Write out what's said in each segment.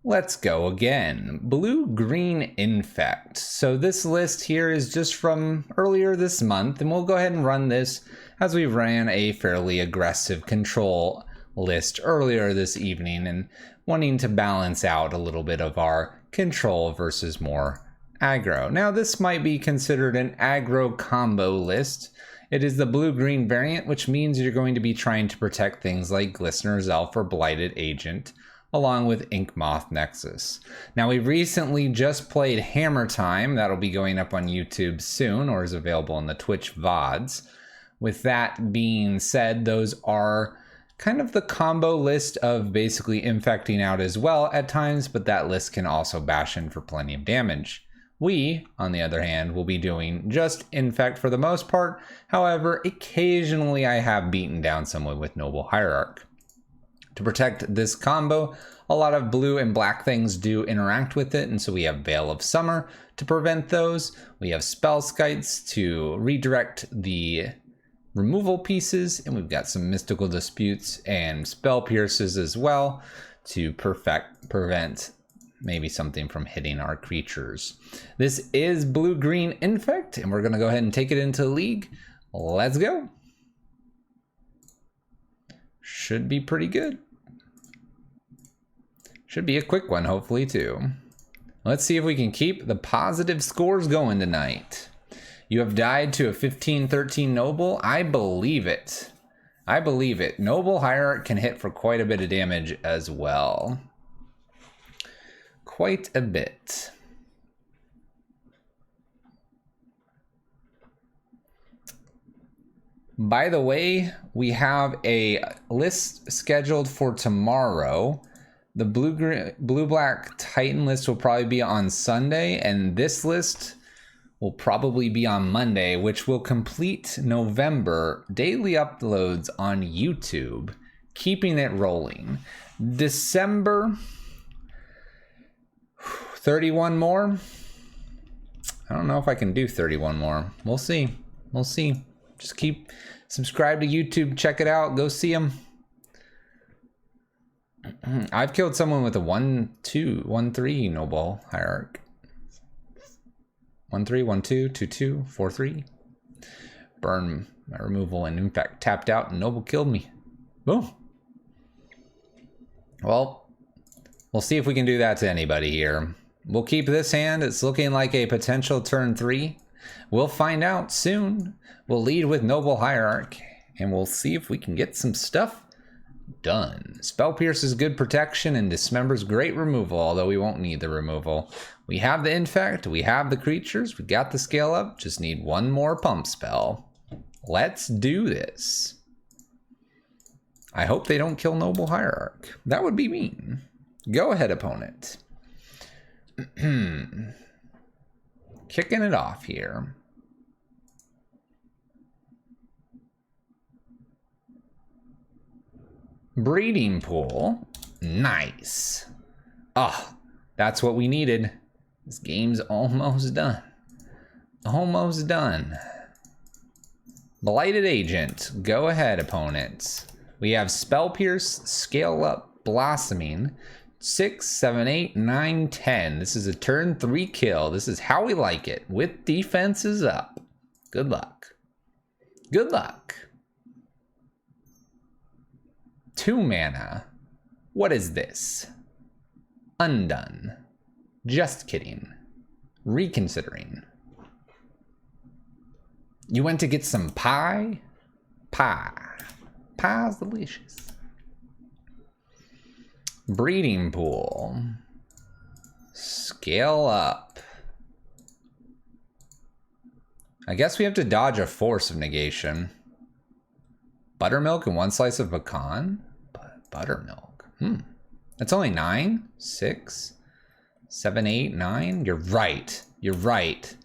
Let's go again. Blue-green Infect. So this list here is just from earlier this month, and we'll go ahead and run this as we ran a fairly aggressive control list earlier this evening and wanting to balance out a little bit of our control versus more aggro. Now this might be considered an aggro combo list. It is the blue-green variant, which means you're going to be trying to protect things like Glistener's Elf or Blighted Agent, along with Inkmoth Nexus. Now we recently just played Hammer Time. That'll be going up on YouTube soon, or is available in the Twitch VODs. With that being said, those are kind of the combo list of basically infecting out as well at times, but that list can also bash in for plenty of damage. We, on the other hand, will be doing just Infect for the most part. However, occasionally I have beaten down someone with Noble Hierarch. To protect this combo, a lot of blue and black things do interact with it, and so we have Veil of Summer to prevent those. We have Spell Skites to redirect the removal pieces, and we've got some Mystical Disputes and Spell Pierces as well to prevent maybe something from hitting our creatures. This is Blue-Green Infect, and we're going to go ahead and take it into the league. Let's go. Should be pretty good. Should be a quick one, hopefully, too. Let's see if we can keep the positive scores going tonight. You have died to a 15-13 Noble. I believe it. I believe it. Noble Hierarch can hit for quite a bit of damage as well. Quite a bit. By the way, we have a list scheduled for tomorrow. The blue-black Titan list will probably be on Sunday, and this list will probably be on Monday, which will complete November daily uploads on YouTube, keeping it rolling. December, 31 more. I don't know if I can do 31 more. We'll see. We'll see. Just keep subscribe to YouTube, check it out, go see them. I've killed someone with a 1-2, 1-3 Noble Hierarch. 1-3, 1-2, 2-2, 4-3. Burn my removal and Infect tapped out and Noble killed me. Boom. Well, we'll see if we can do that to anybody here. We'll keep this hand. It's looking like a potential turn 3. We'll find out soon. We'll lead with Noble Hierarch, and we'll see if we can get some stuff done. Spell Pierce is good protection, and Dismember's great removal, although we won't need the removal. We have the Infect, we have the creatures, we got the scale up, just need one more pump spell. Let's do this. I hope they don't kill Noble Hierarch. That would be mean. Go ahead, opponent. Kicking it off here. Breeding Pool. Nice. Oh, that's what we needed. This game's almost done. Almost done. Blighted Agent. Go ahead, opponents. We have Spell Pierce, Scale Up, Blossoming. 6, 7, 8, 9, 10. This is a turn 3 kill. This is how we like it. With defenses up. Good luck. Good luck. 2 mana. What is this? Undone. Just kidding. Reconsidering. You went to get some pie? Pie. Pie's delicious. Breeding Pool. Scale up. I guess we have to dodge a Force of Negation. Buttermilk and 1 slice of pecan? Buttermilk. That's only 9? 6? 7, 8, 9? You're right. You're right.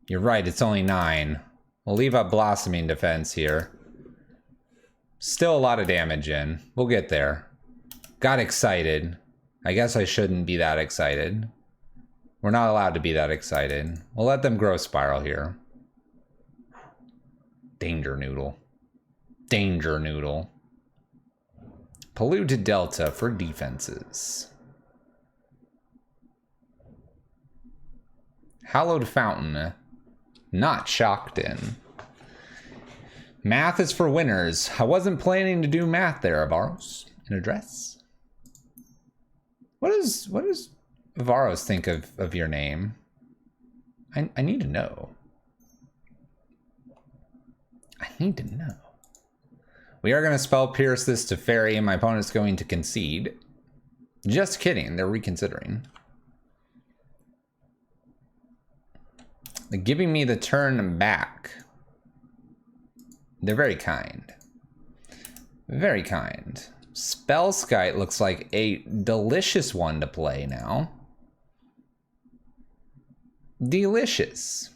You're right, it's only 9. We'll leave up Blossoming Defense here. Still a lot of damage in. We'll get there. Got excited. I guess I shouldn't be that excited. We're not allowed to be that excited. We'll let them grow Spiral here. Danger Noodle. Danger Noodle. Polluted Delta for defenses. Hallowed Fountain. Not shocked in. Math is for winners. I wasn't planning to do math there, Avaros. An address? What does Avaros think of your name? I need to know. I need to know. We are going to spell pierce this to fairy, and my opponent's going to concede. Just kidding, they're reconsidering. They're giving me the turn back. They're very kind. Very kind. Spellskite looks like a delicious one to play now. Delicious.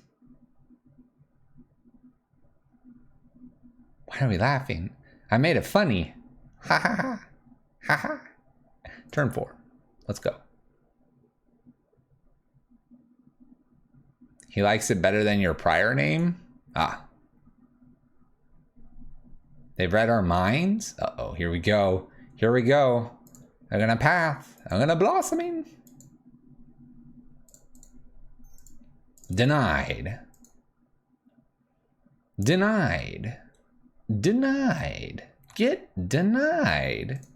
Why are we laughing? I made it funny. Ha ha ha. Ha ha. Turn 4. Let's go. He likes it better than your prior name? Ah. They've read our minds? Uh-oh, here we go. Here we go. I'm gonna path. I'm gonna blossoming. Denied. Denied. Denied. Get denied.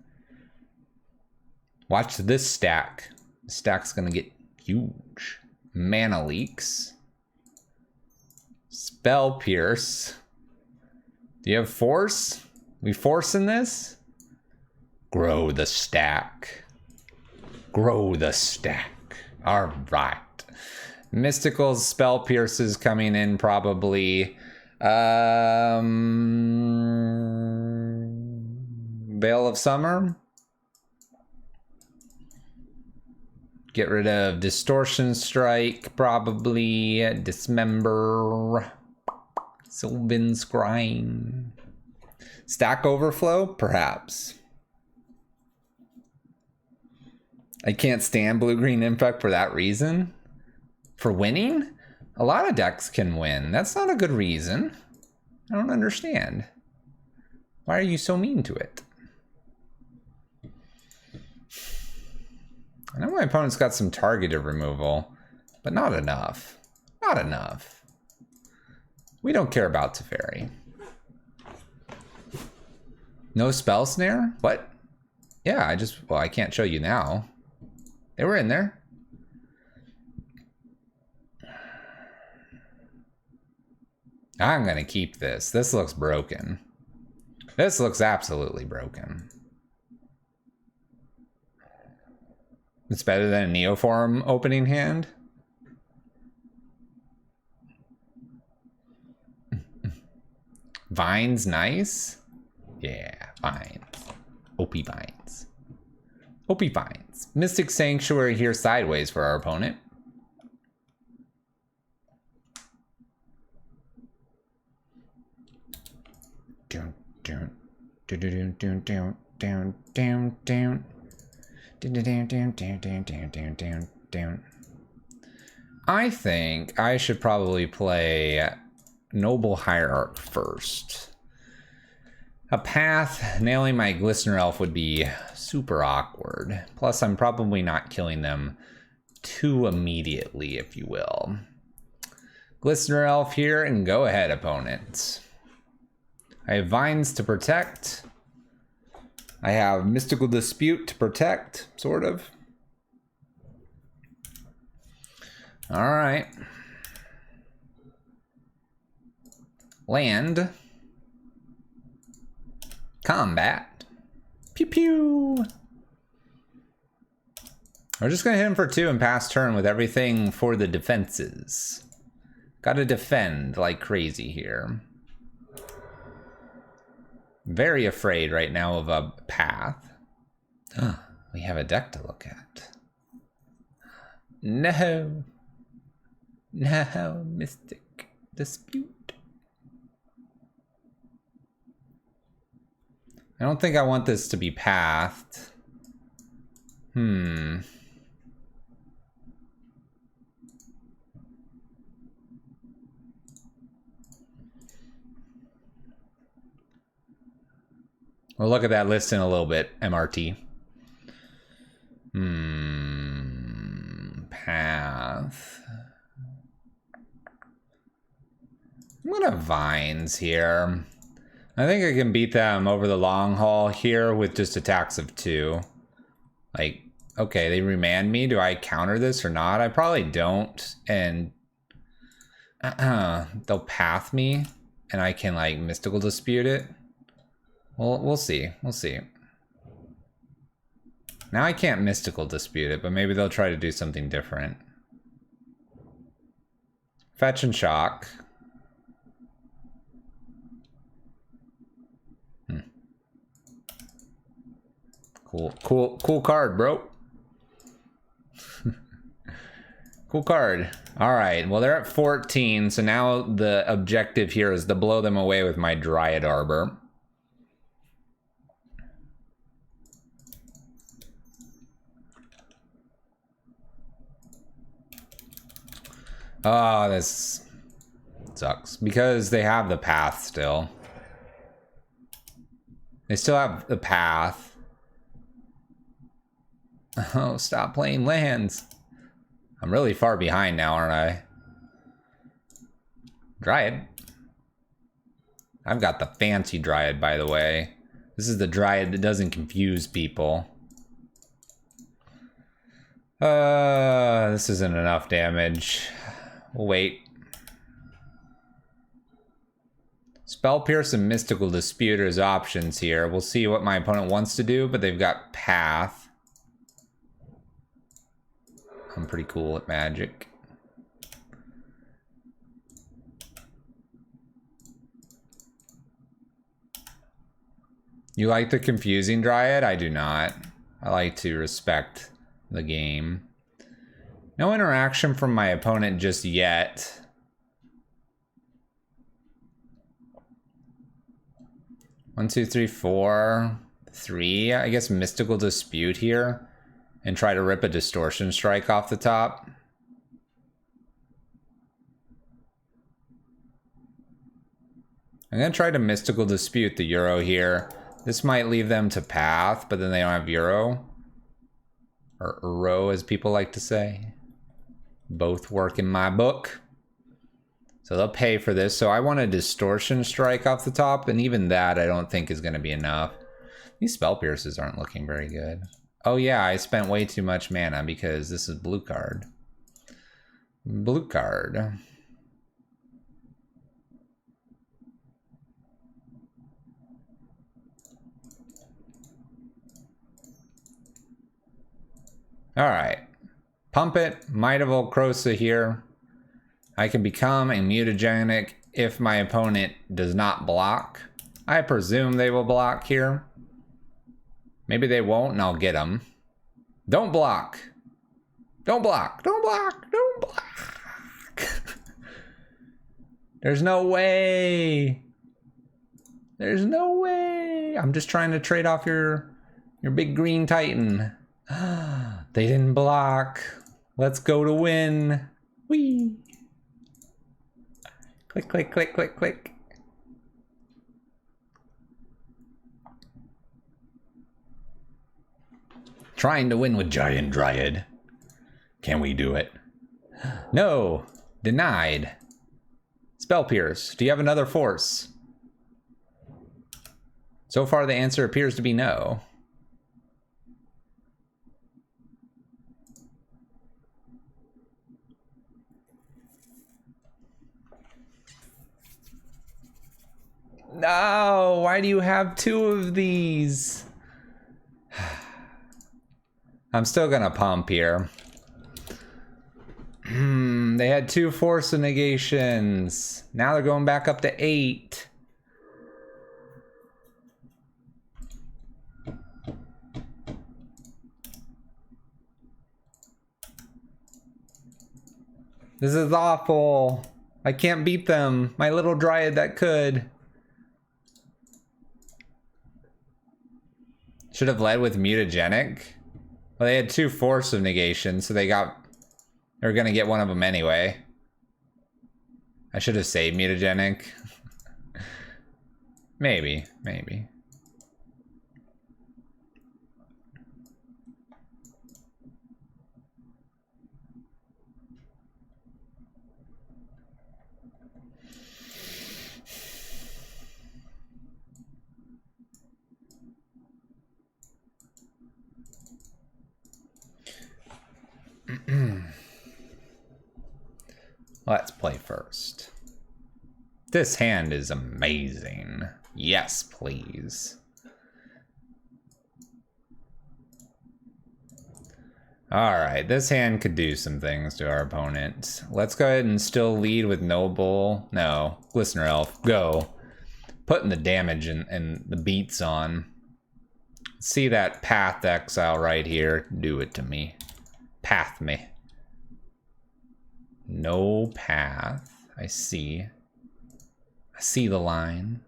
Watch this stack. The stack's gonna get huge. Mana leaks. Spell pierce. Do you have force? We forcing this? Grow the stack. Grow the stack. All right. Mystical spell pierces coming in probably. Veil of Summer. Get rid of Distortion Strike, probably. Dismember. Sylvan Scrying. Stack Overflow, perhaps. I can't stand blue-green Infect for that reason. For winning? A lot of decks can win. That's not a good reason. I don't understand. Why are you so mean to it? I know my opponent's got some targeted removal, but not enough. Not enough. We don't care about Teferi. No spell snare? What? Yeah, well, I can't show you now. They were in there. I'm gonna keep this. This looks broken. This looks absolutely broken. It's better than a Neoform opening hand. Vines, nice. Yeah, vines. OP vines. OP vines. Mystic Sanctuary here sideways for our opponent. Down, down, down, down, down, down, down, down, down. Down. I think I should probably play Noble Hierarch first. A path nailing my Glistener Elf would be super awkward. Plus, I'm probably not killing them too immediately, if you will. Glistener Elf here, and go ahead, opponent. I have Vines to protect. I have Mystical Dispute to protect, sort of. All right. Land. Combat. Pew pew. We're just gonna hit him for 2 and pass turn with everything for the defenses. Gotta defend like crazy here. Very afraid right now of a path. We have a deck to look at. No. No, Mystic Dispute. I don't think I want this to be pathed. We'll look at that list in a little bit, MRT. Path. I'm gonna vines here. I think I can beat them over the long haul here with just attacks of 2. Like, okay, they remand me. Do I counter this or not? I probably don't. And they'll path me and I can like mystical dispute it. Well, we'll see. We'll see. Now I can't mystical dispute it, but maybe they'll try to do something different. Fetch and shock. Cool card, bro. Cool card. All right, well, they're at 14, so now the objective here is to blow them away with my Dryad Arbor. Oh, this sucks because they have the path still. They still have the path. Oh, stop playing lands. I'm really far behind now, aren't I? Dryad. I've got the fancy Dryad, by the way. This is the Dryad that doesn't confuse people. This isn't enough damage. We'll wait. Spell Pierce and Mystical Dispute as options here. We'll see what my opponent wants to do, but they've got Path. I'm pretty cool at Magic. You like the confusing Dryad? I do not. I like to respect the game. No interaction from my opponent just yet. One, two, three, four, 3. I guess Mystical Dispute here. And try to rip a Distortion Strike off the top. I'm going to try to Mystical Dispute the Euro here. This might leave them to Path, but then they don't have Euro. Or Uro, as people like to say. Both work in my book. So they'll pay for this. So I want a Distortion Strike off the top, and even that I don't think is going to be enough. These Spell Pierces aren't looking very good. Oh yeah, I spent way too much mana because this is blue card. Blue card. Alright. Pump it. Might of Volcrosa here. I can become a mutagenic if my opponent does not block. I presume they will block here. Maybe they won't and I'll get them. Don't block. Don't block. Don't block. Don't block. There's no way. There's no way. I'm just trying to trade off your big green Titan. They didn't block. Let's go to win. Whee. Click, click, click, click, click. Trying to win with Giant Dryad. Can we do it? No. Denied. Spell Pierce. Do you have another force? So far the answer appears to be no. No, why do you have 2 of these? I'm still gonna pump here. They had 2 force of negations. Now they're going back up to 8. This is awful. I can't beat them. My little Dryad that could. Should have led with mutagenic. Well, they had 2 force of negation, so they were gonna get one of them anyway. I should have saved mutagenic. Maybe. Let's play first. This hand is amazing. Yes, please. Alright, this hand could do some things to our opponent. Let's go ahead and still lead with Noble. No, Glistener Elf. Go. Putting the damage and the beats on. See that Path Exile right here? Do it to me. Path me. No path. I see. I see the line.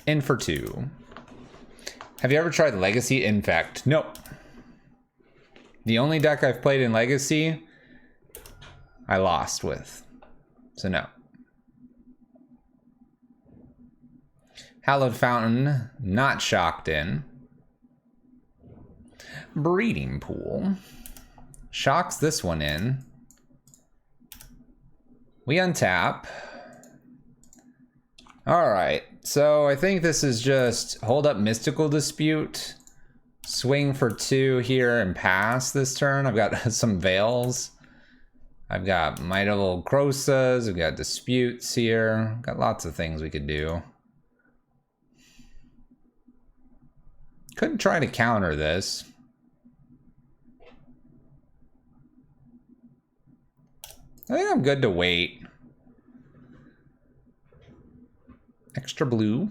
In for 2. Have you ever tried Legacy Infect? Nope. The only deck I've played in Legacy, I lost with. So no. Hallowed Fountain, not shocked in. Breeding Pool. Shocks this one in. We untap. Alright, so I think this is just hold up Mystical Dispute, swing for 2 here and pass this turn. I've got some Veils. I've got Might of Old Crosas, I've got Disputes here. Got lots of things we could do. Couldn't try to counter this. I think I'm good to wait. Extra blue.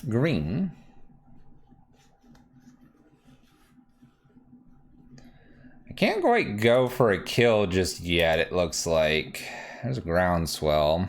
Green. I can't quite go for a kill just yet, it looks like. There's a Groundswell.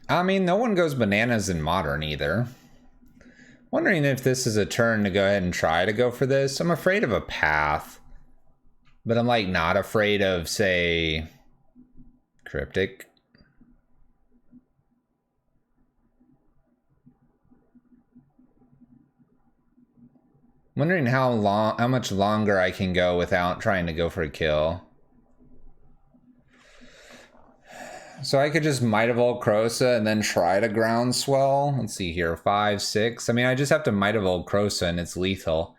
I mean, no one goes bananas in Modern either. Wondering if this is a turn to go ahead and try to go for this. I'm afraid of a path. But I'm like not afraid of, say, Cryptic. Wondering how much longer I can go without trying to go for a kill. So I could just Might of Old Crosa and then try to Groundswell. Let's see here, 5, 6. I mean, I just have to Might of Old Crosa and it's lethal.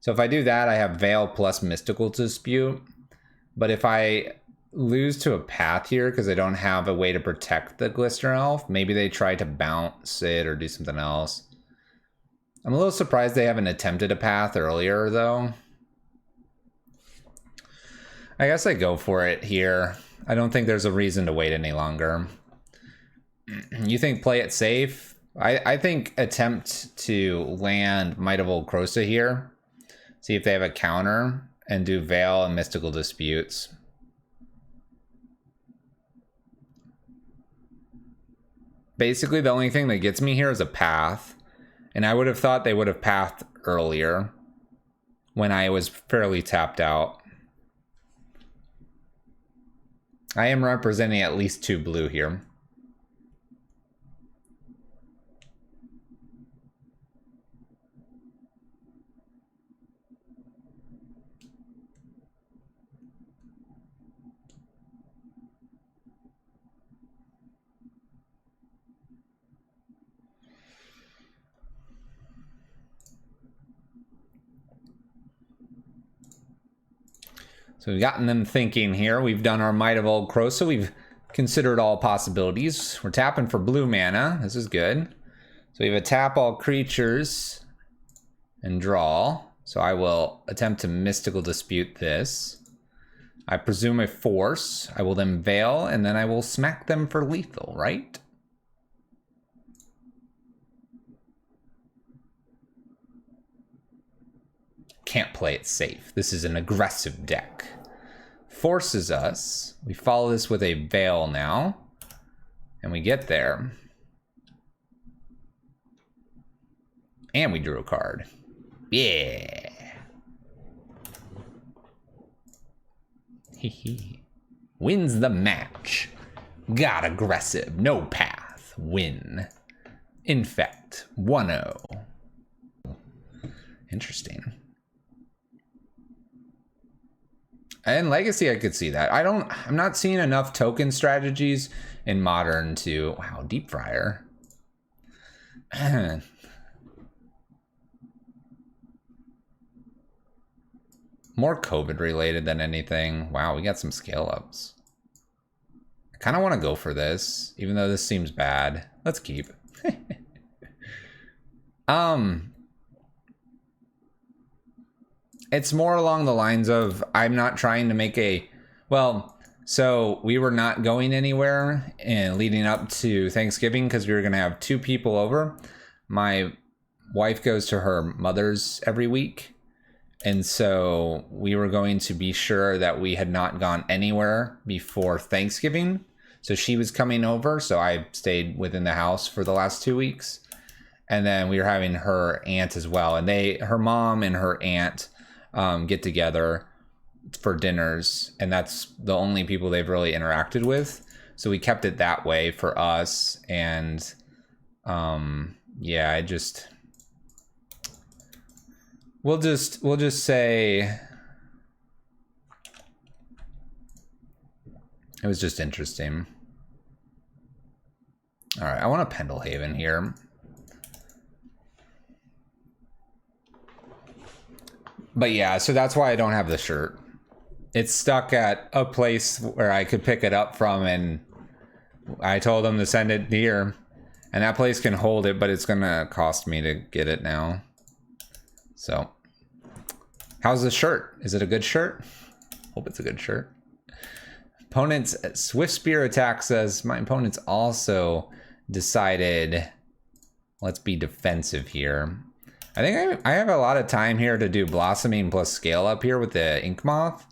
So if I do that, I have Veil plus Mystical Dispute. But if I lose to a path here because I don't have a way to protect the Glistener Elf, maybe they try to bounce it or do something else. I'm a little surprised they haven't attempted a path earlier, though. I guess I go for it here. I don't think there's a reason to wait any longer. You think play it safe? I think attempt to land Might of Old Crosa here. See if they have a counter and do Veil and Mystical Disputes. Basically, the only thing that gets me here is a path. And I would have thought they would have pathed earlier when I was fairly tapped out. I am representing at least 2 blue here. So we've gotten them thinking here. We've done our Might of Old Crosa. We've considered all possibilities. We're tapping for blue mana. This is good. So we have a tap all creatures and draw. So I will attempt to Mystical Dispute this. I presume a force. I will then Veil, and then I will smack them for lethal, right? Can't play it safe. This is an aggressive deck. Forces us. We follow this with a Veil now. And we get there. And we drew a card. Yeah. Hee. Wins the match. Got aggressive. No path. Win. Infect. 1-0. Interesting. And Legacy, I could see that. I'm not seeing enough token strategies in Modern to... Wow, Deep Fryer. More COVID related than anything. Wow, we got some scale ups. I kind of want to go for this, even though this seems bad. Let's keep. It's more along the lines of I'm not trying to make a, well, so we were not going anywhere and leading up to Thanksgiving because we were going to have 2 people over. My wife goes to her mother's every week. And so we were going to be sure that we had not gone anywhere before Thanksgiving. So she was coming over. So I stayed within the house for the last 2 weeks. And then we were having her aunt as well. And her mom and her aunt get together for dinners, and that's the only people they've really interacted with. So we kept it that way for us. And yeah, we'll just say it was just interesting. All right, I want a Pendlehaven here. But yeah, so that's why I don't have the shirt. It's stuck at a place where I could pick it up from, and I told them to send it here. And that place can hold it, but it's gonna cost me to get it now. So, how's the shirt? Is it a good shirt? Hope it's a good shirt. Opponent's Swift Spear attack says, my opponent's also decided, let's be defensive here. I think I have a lot of time here to do Blossoming plus Scale Up here with the Ink Moth.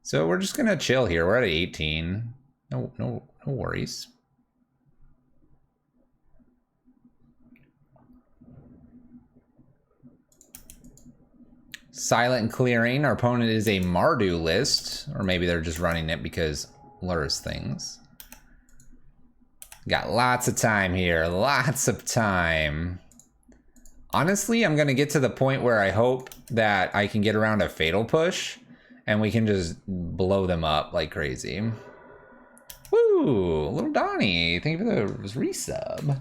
So we're just gonna chill here. We're at 18. No worries. Silent Clearing. Our opponent is a Mardu list, or maybe they're just running it because lures things. Got lots of time here. Lots of time. Honestly, I'm going to get to the point where I hope that I can get around a Fatal Push and we can just blow them up like crazy. Woo! Little Donnie, thank you for the resub.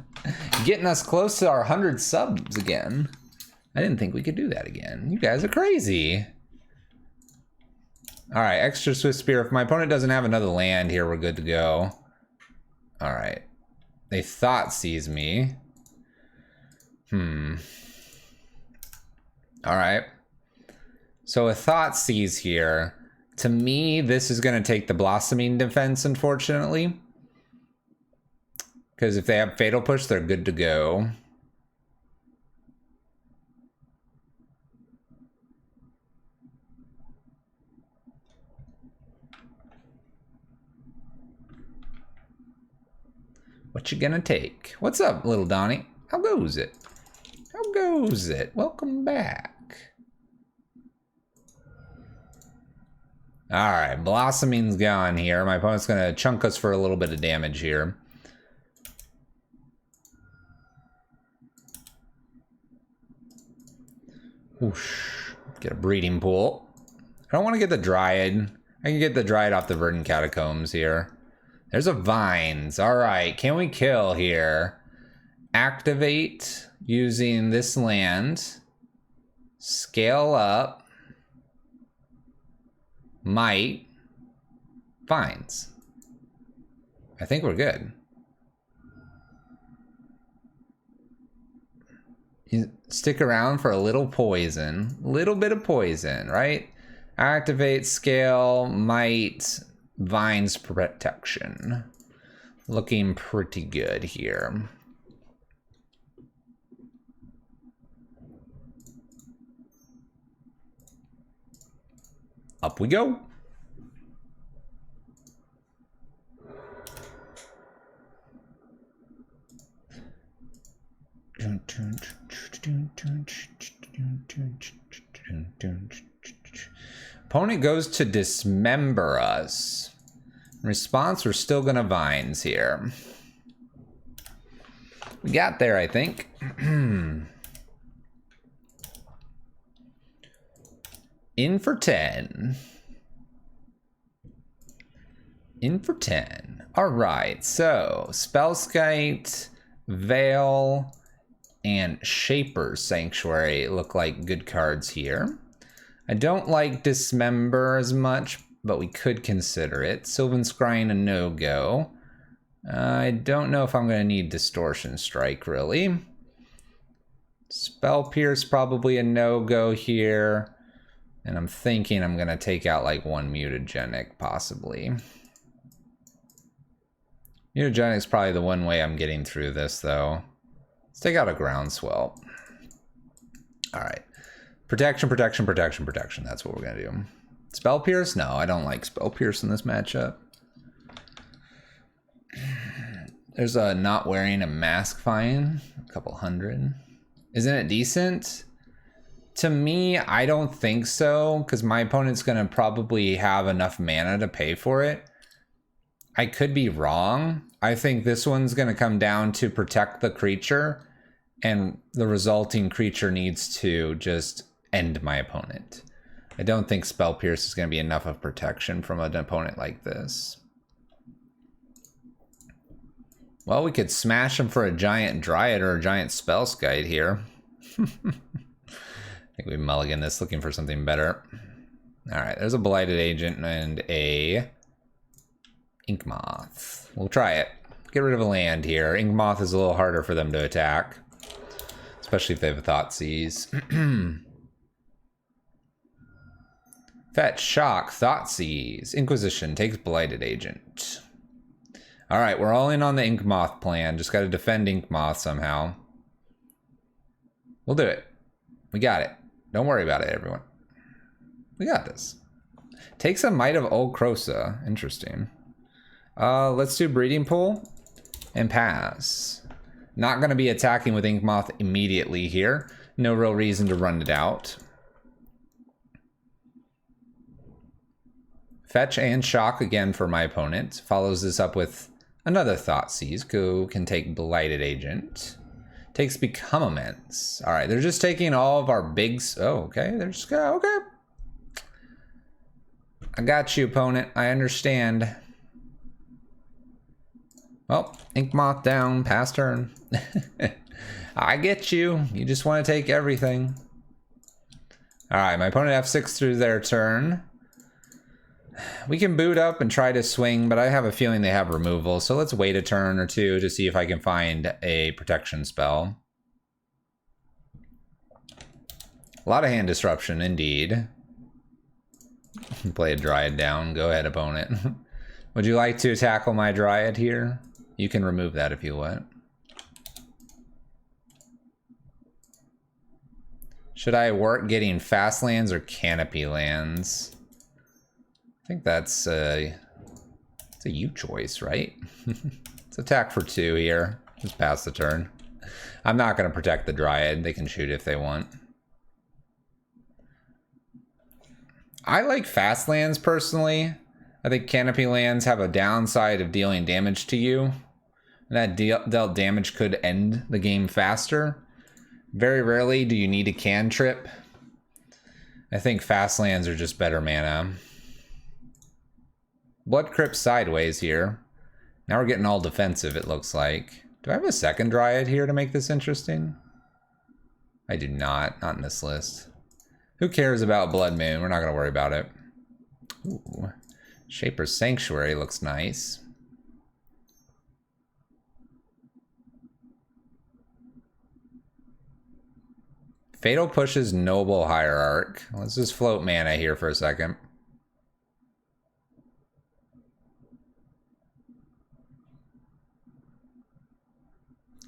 Getting us close to our 100 subs again. I didn't think we could do that again. You guys are crazy. All right, extra Swift Spear. If my opponent doesn't have another land here, we're good to go. All right. They thought sees me. All right. So a thought sees here. To me, this is going to take the Blossoming defense, unfortunately. Because if they have Fatal Push, they're good to go. What you gonna take? What's up, little Donnie? How goes it? How goes it? Welcome back. All right, Blossoming's gone here. My opponent's gonna chunk us for a little bit of damage here. Whoosh. Get a breeding pool. I don't want to get the Dryad. I can get the Dryad off the Verdant Catacombs here. There's a Vines. All right, can we kill here? Activate using this land. Scale up. Might. Vines. I think we're good. You stick around for a little poison. Little bit of poison, right? Activate, scale, might, Vines protection. Looking pretty good here. Up we go. Opponent goes to dismember us. In response, we're still gonna vines here. We got there, I think. In for 10. In for 10. Alright, so Spellskite, Veil, and Shaper's Sanctuary look like good cards here. I don't like Dismember as much, but we could consider it. Sylvan Scrying, a no-go. I don't know if I'm going to need Distortion Strike, really. Spell Pierce, probably a no-go here. And I'm thinking I'm going to take out like one Mutagenic, possibly. Mutagenic's probably the one way I'm getting through this, though. Let's take out a Groundswell. Alright. Protection, protection, protection, protection. That's what we're going to do. Spell Pierce? No, I don't like Spell Pierce in this matchup. There's a not wearing a mask fine. A couple hundred. Isn't it decent? To me, I don't think so, because my opponent's going to probably have enough mana to pay for it. I could be wrong. I think this one's going to come down to protect the creature, and the resulting creature needs to just end my opponent. I don't think Spell Pierce is going to be enough of protection from an opponent like this. Well, we could smash him for a giant Dryad or a giant Spellskite here. I think we mulligan this looking for something better. Alright, there's a Blighted Agent and a Inkmoth. We'll try it. Get rid of a land here. Inkmoth is a little harder for them to attack. Especially if they have a Thoughtseize. Fetch, Shock, Thoughtseize. Inquisition takes Blighted Agent. Alright, we're all in on the Inkmoth plan. Just gotta defend Inkmoth somehow. We'll do it. We got it. Don't worry about it, everyone. We got this. Takes a Might of Old Krosa. Interesting. Let's do Breeding Pool and pass. Not gonna be attacking with Inkmoth immediately here. No real reason to run it out. Fetch and Shock again for my opponent. Follows this up with another Thoughtseize, who can take Blighted Agent. Takes Become Immense. All right, they're just taking all of our bigs. Oh, okay. They're just okay. I got you, opponent. I understand. Well, Inkmoth down. Pass turn. I get you. You just want to take everything. All right, my opponent F6 through their turn. We can boot up and try to swing, but I have a feeling they have removal, so let's wait a turn or two to see if I can find a protection spell. A lot of hand disruption, indeed. Play a Dryad down. Go ahead, opponent. Would you like to tackle my Dryad here? You can remove that if you want. Should I work getting fast lands or canopy lands? I think it's a you choice, right? Let's attack for 2 here. Just pass the turn. I'm not going to protect the Dryad. They can shoot if they want. I like fast lands personally. I think canopy lands have a downside of dealing damage to you. And that dealt damage could end the game faster. Very rarely do you need a cantrip. I think fast lands are just better mana. Blood Crypt sideways here. Now we're getting all defensive, it looks like. Do I have a second Dryad here to make this interesting? I do not. Not in this list. Who cares about Blood Moon? We're not going to worry about it. Ooh. Shaper's Sanctuary looks nice. Fatal pushes Noble Hierarch. Let's just float mana here for a second.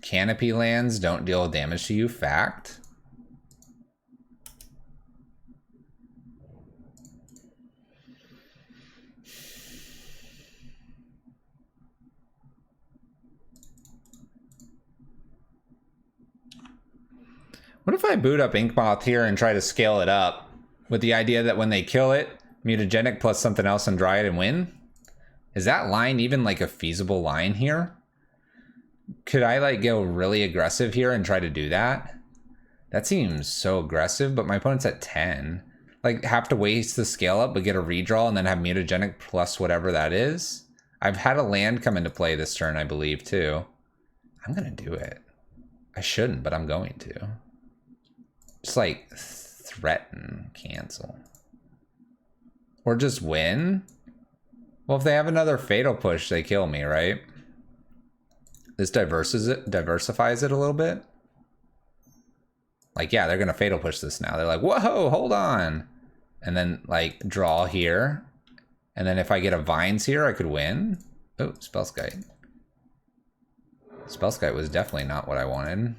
Canopy lands don't deal damage to you. Fact. What if I boot up Inkmoth here and try to scale it up with the idea that when they kill it, mutagenic plus something else and dry it and win? Is that line even like a feasible line here? Could I like go really aggressive here and try to do that? That seems so aggressive, but my opponent's at 10. Like, have to waste the scale up but get a redraw and then have mutagenic plus whatever that is? I've had a land come into play this turn, I believe, too. I'm gonna do it. I shouldn't, but I'm going to. Just like threaten, cancel. Or just win? Well, if they have another fatal push, they kill me, right? This diversifies it a little bit. Like, yeah, they're gonna fatal push this now. They're like, whoa, hold on. And then like draw here. And then if I get a vines here, I could win. Oh, Spellskite. Spellskite was definitely not what I wanted.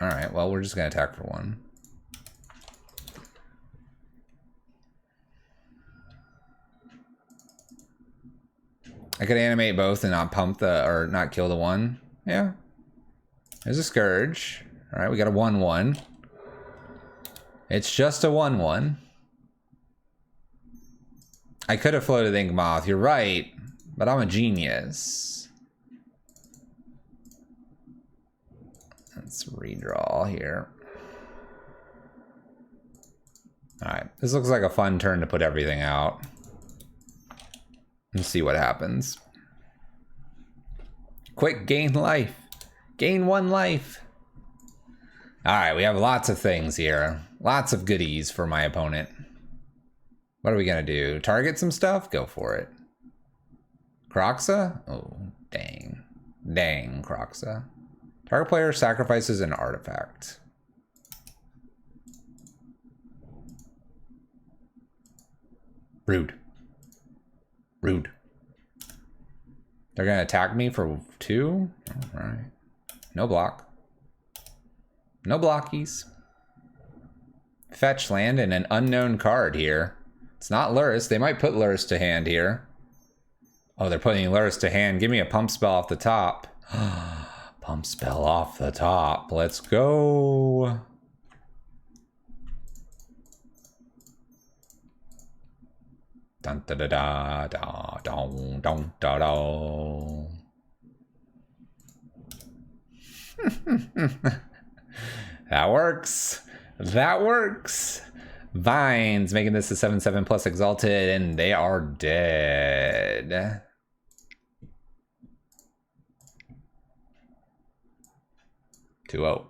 All right, well, we're just gonna attack for 1. I could animate both and not pump the, or not kill the 1. Yeah. There's a Scourge. All right, we got a 1/1. It's just a 1/1. I could have floated Inkmoth, you're right, but I'm a genius. Let's redraw here. All right, this looks like a fun turn to put everything out. Let's see what happens. Quick, gain life. Gain 1 life. All right, we have lots of things here. Lots of goodies for my opponent. What are we gonna do? Target some stuff? Go for it. Kroxa? Oh, dang. Dang, Kroxa. Target player sacrifices an artifact. Rude. Rude. They're gonna attack me for 2? All right. No block. No blockies. Fetch land and an unknown card here. It's not Lurrus. They might put Lurrus to hand here. Oh, they're putting Lurrus to hand. Give me a pump spell off the top. Pump spell off the top. Let's go. Dun da da da da dong dong da da. That works. That works. Vines making this a 7/7 plus exalted, and they are dead. Two oh.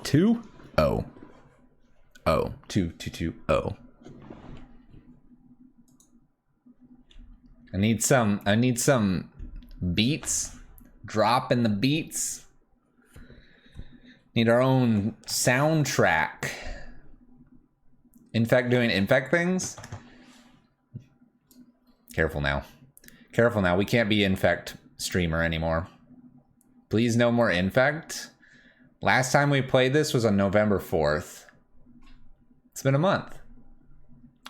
2-0. Oh, 2-2-2-0. I need some beats. Drop in the beats. Need our own soundtrack. Infect doing Infect things? Careful now. Careful now. We can't be Infect streamer anymore. Please no more Infect. Last time we played this was on November 4th. It's been a month.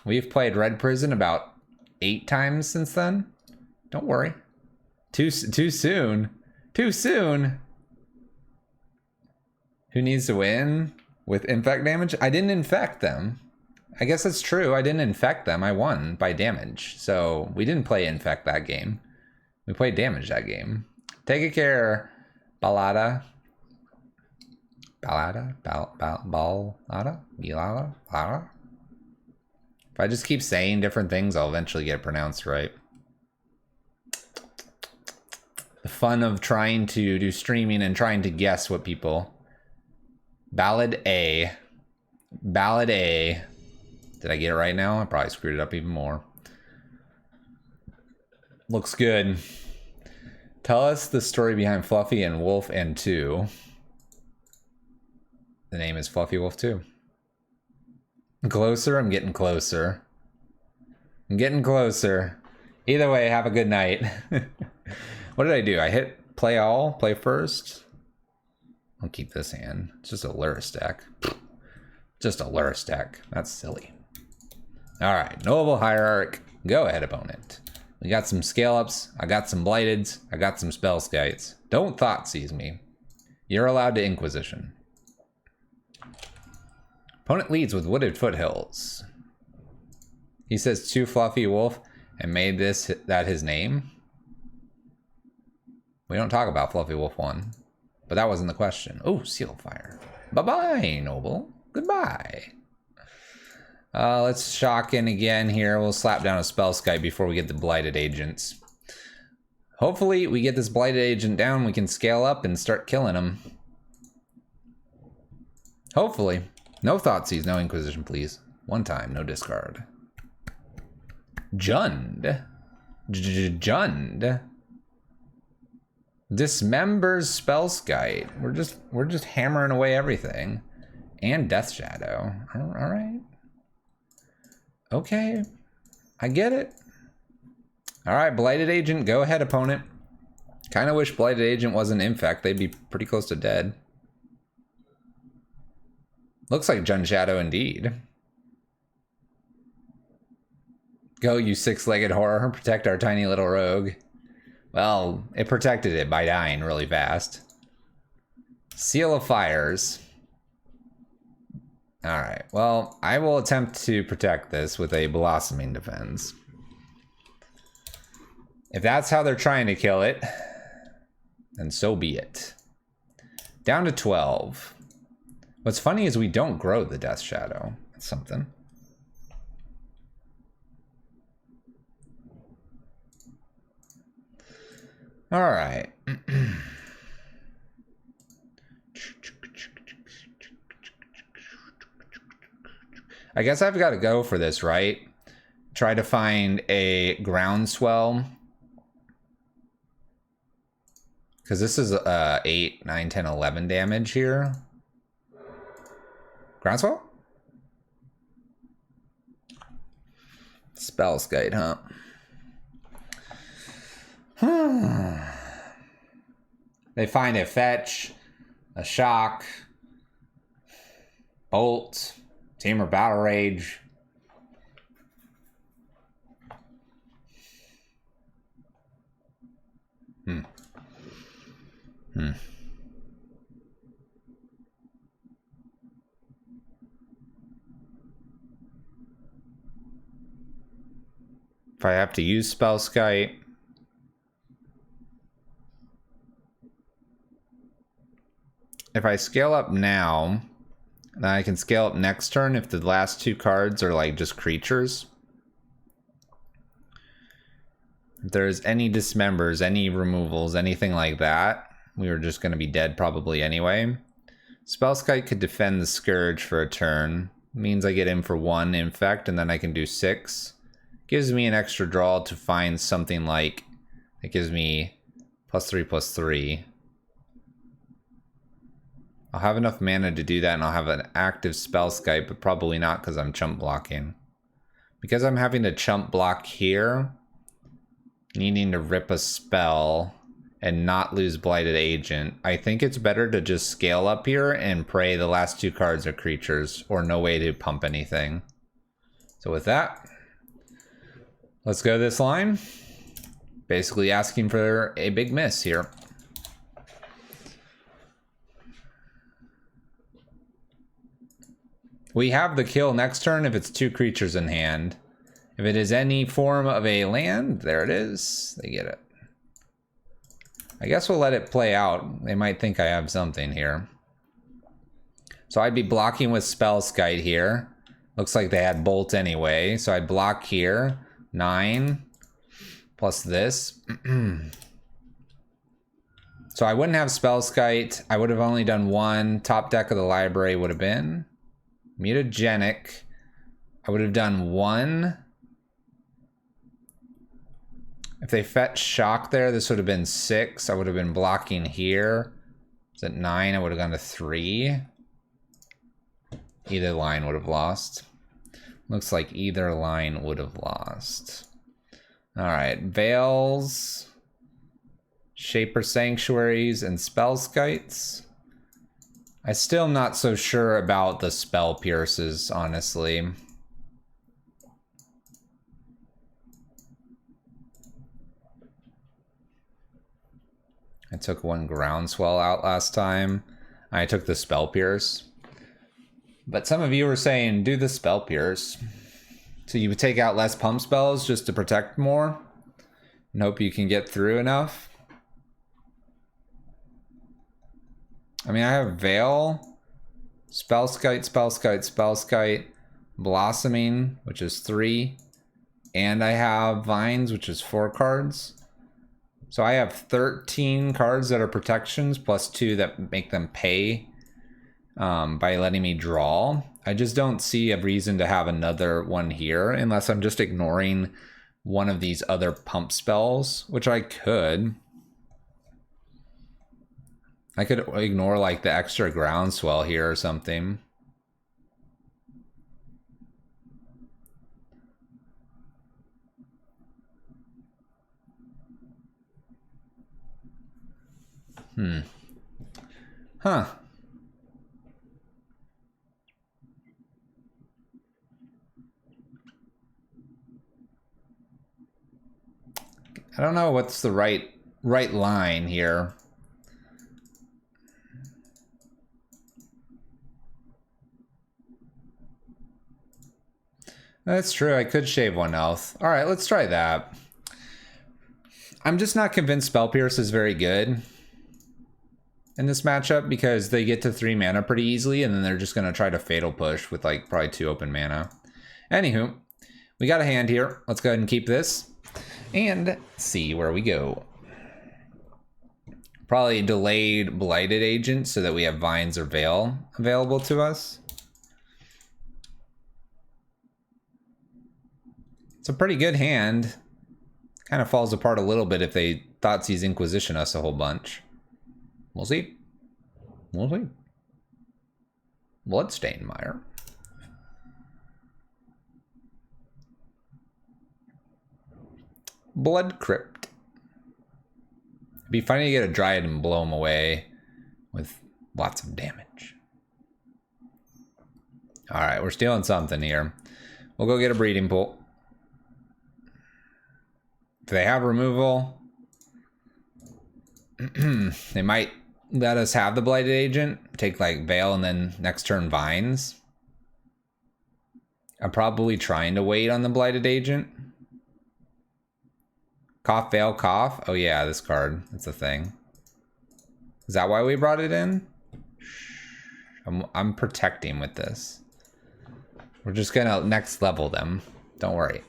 We've played Red Prison about 8 times since then. Don't worry. Too soon. Too soon. Who needs to win with Infect damage? I didn't infect them. I guess that's true. I didn't infect them. I won by damage. So we didn't play Infect that game. We played damage that game. Take a care, Ballada. Ballada? Ballada? Ballada? If I just keep saying different things, I'll eventually get it pronounced right. The fun of trying to do streaming and trying to guess what people... Ballad A. Ballad A. Did I get it right now? I probably screwed it up even more. Looks good. Tell us the story behind Fluffy and Wolf and 2. The name is Fluffy Wolf 2. Closer? I'm getting closer. I'm getting closer. Either way, have a good night. What did I do? I hit play all, play first. I'll keep this hand. It's just a Lurrus deck. Just a Lurrus deck. That's silly. All right, Noble Hierarch. Go ahead, opponent. We got some scale ups. I got some blighteds. I got some spell skites. Don't thought seize me. You're allowed to Inquisition. Opponent leads with Wooded Foothills. He says 2 Fluffy Wolf and made that his name. We don't talk about Fluffy Wolf 1, but that wasn't the question. Oh, Seal of Fire. Bye-bye, Noble. Goodbye. Let's shock in again here. We'll slap down a Spellskite before we get the Blighted Agents. Hopefully we get this Blighted Agent down, we can scale up and start killing them. Hopefully. No Thoughtseize, no Inquisition, please. One time, no discard. Jund. Jund. Dismembers Spellskite. We're just hammering away everything. And Death Shadow. Alright. Okay. I get it. Alright, Blighted Agent, go ahead, opponent. Kinda wish Blighted Agent wasn't Infect. They'd be pretty close to dead. Looks like Jund Shadow indeed. Go, you 6-legged horror. Protect our tiny little rogue. Well, it protected it by dying really fast. Seal of Fires. Alright, well, I will attempt to protect this with a Blossoming Defense. If that's how they're trying to kill it, then so be it. Down to 12. What's funny is we don't grow the Death Shadow. That's something. All right. I guess I've got to go for this, right? Try to find a Groundswell. Because this is 8, 9, 10, 11 damage here. Groundswell? Spellskite, huh? They find a fetch, a shock, bolt, Tamer Battle Rage. If I have to use Spellskite, if I scale up now, then I can scale up next turn if the last 2 cards are like just creatures. If there's any dismembers, any removals, anything like that, we were just going to be dead probably anyway. Spellskite could defend the Scourge for a turn. Means I get in for 1 Infect and then I can do 6. Gives me an extra draw to find something like, it gives me +3/+3. I'll have enough mana to do that and I'll have an active Spellskite, but probably not because I'm chump blocking. Because I'm having to chump block here, needing to rip a spell and not lose Blighted Agent, I think it's better to just scale up here and pray the last 2 cards are creatures or no way to pump anything. So with that, let's go this line. Basically asking for a big miss here. We have the kill next turn if it's 2 creatures in hand. If it is any form of a land, there it is. They get it. I guess we'll let it play out. They might think I have something here. So I'd be blocking with Spellskite here. Looks like they had Bolt anyway. So I'd block here. 9 plus this. So I wouldn't have Spellskite. I would have only done 1. Top deck of the library would have been Mutagenic. I would have done 1. If they fetch Shock there, this would have been 6. I would have been blocking here. Is it 9? I would have gone to 3. Either line would have lost. Looks like either line would have lost. Alright, Veils, Shaper Sanctuaries, and Spellskites. I'm still not so sure about the Spell Pierces, honestly. I took 1 Groundswell out last time. I took the Spell Pierce. But some of you were saying, do the Spell Pierce. So you would take out less pump spells just to protect more and hope you can get through enough. I mean, I have Veil, Spellskite, Blossoming, which is 3, and I have Vines, which is 4 cards. So I have 13 cards that are protections, plus 2 that make them pay by letting me draw. I just don't see a reason to have another one here unless I'm just ignoring one of these other pump spells, which I could. I could ignore like the extra groundswell here or something. Huh. I don't know what's the right line here. That's true. I could shave 1 health. All right, let's try that. I'm just not convinced Spell Pierce is very good in this matchup because they get to 3 mana pretty easily, and then they're just going to try to Fatal Push with like probably 2 open mana. Anywho, we got a hand here. Let's go ahead and keep this and see where we go. Probably delayed Blighted Agent so that we have Vines or Veil available to us. It's a pretty good hand. Kind of falls apart a little bit if they Thoughtseize Inquisition us a whole bunch. We'll see. We'll see. Bloodstained Mire. Blood Crypt. It'd be funny to get a Dryad and blow him away with lots of damage. Alright, we're stealing something here. We'll go get a Breeding Pool. Do they have removal? They might let us have the Blighted Agent. Take like Veil and then next turn Vines. I'm probably trying to wait on the Blighted Agent. Cough, Veil, Cough. Oh yeah, this card. That's a thing. Is that why we brought it in? I'm protecting with this. We're just gonna next level them. Don't worry.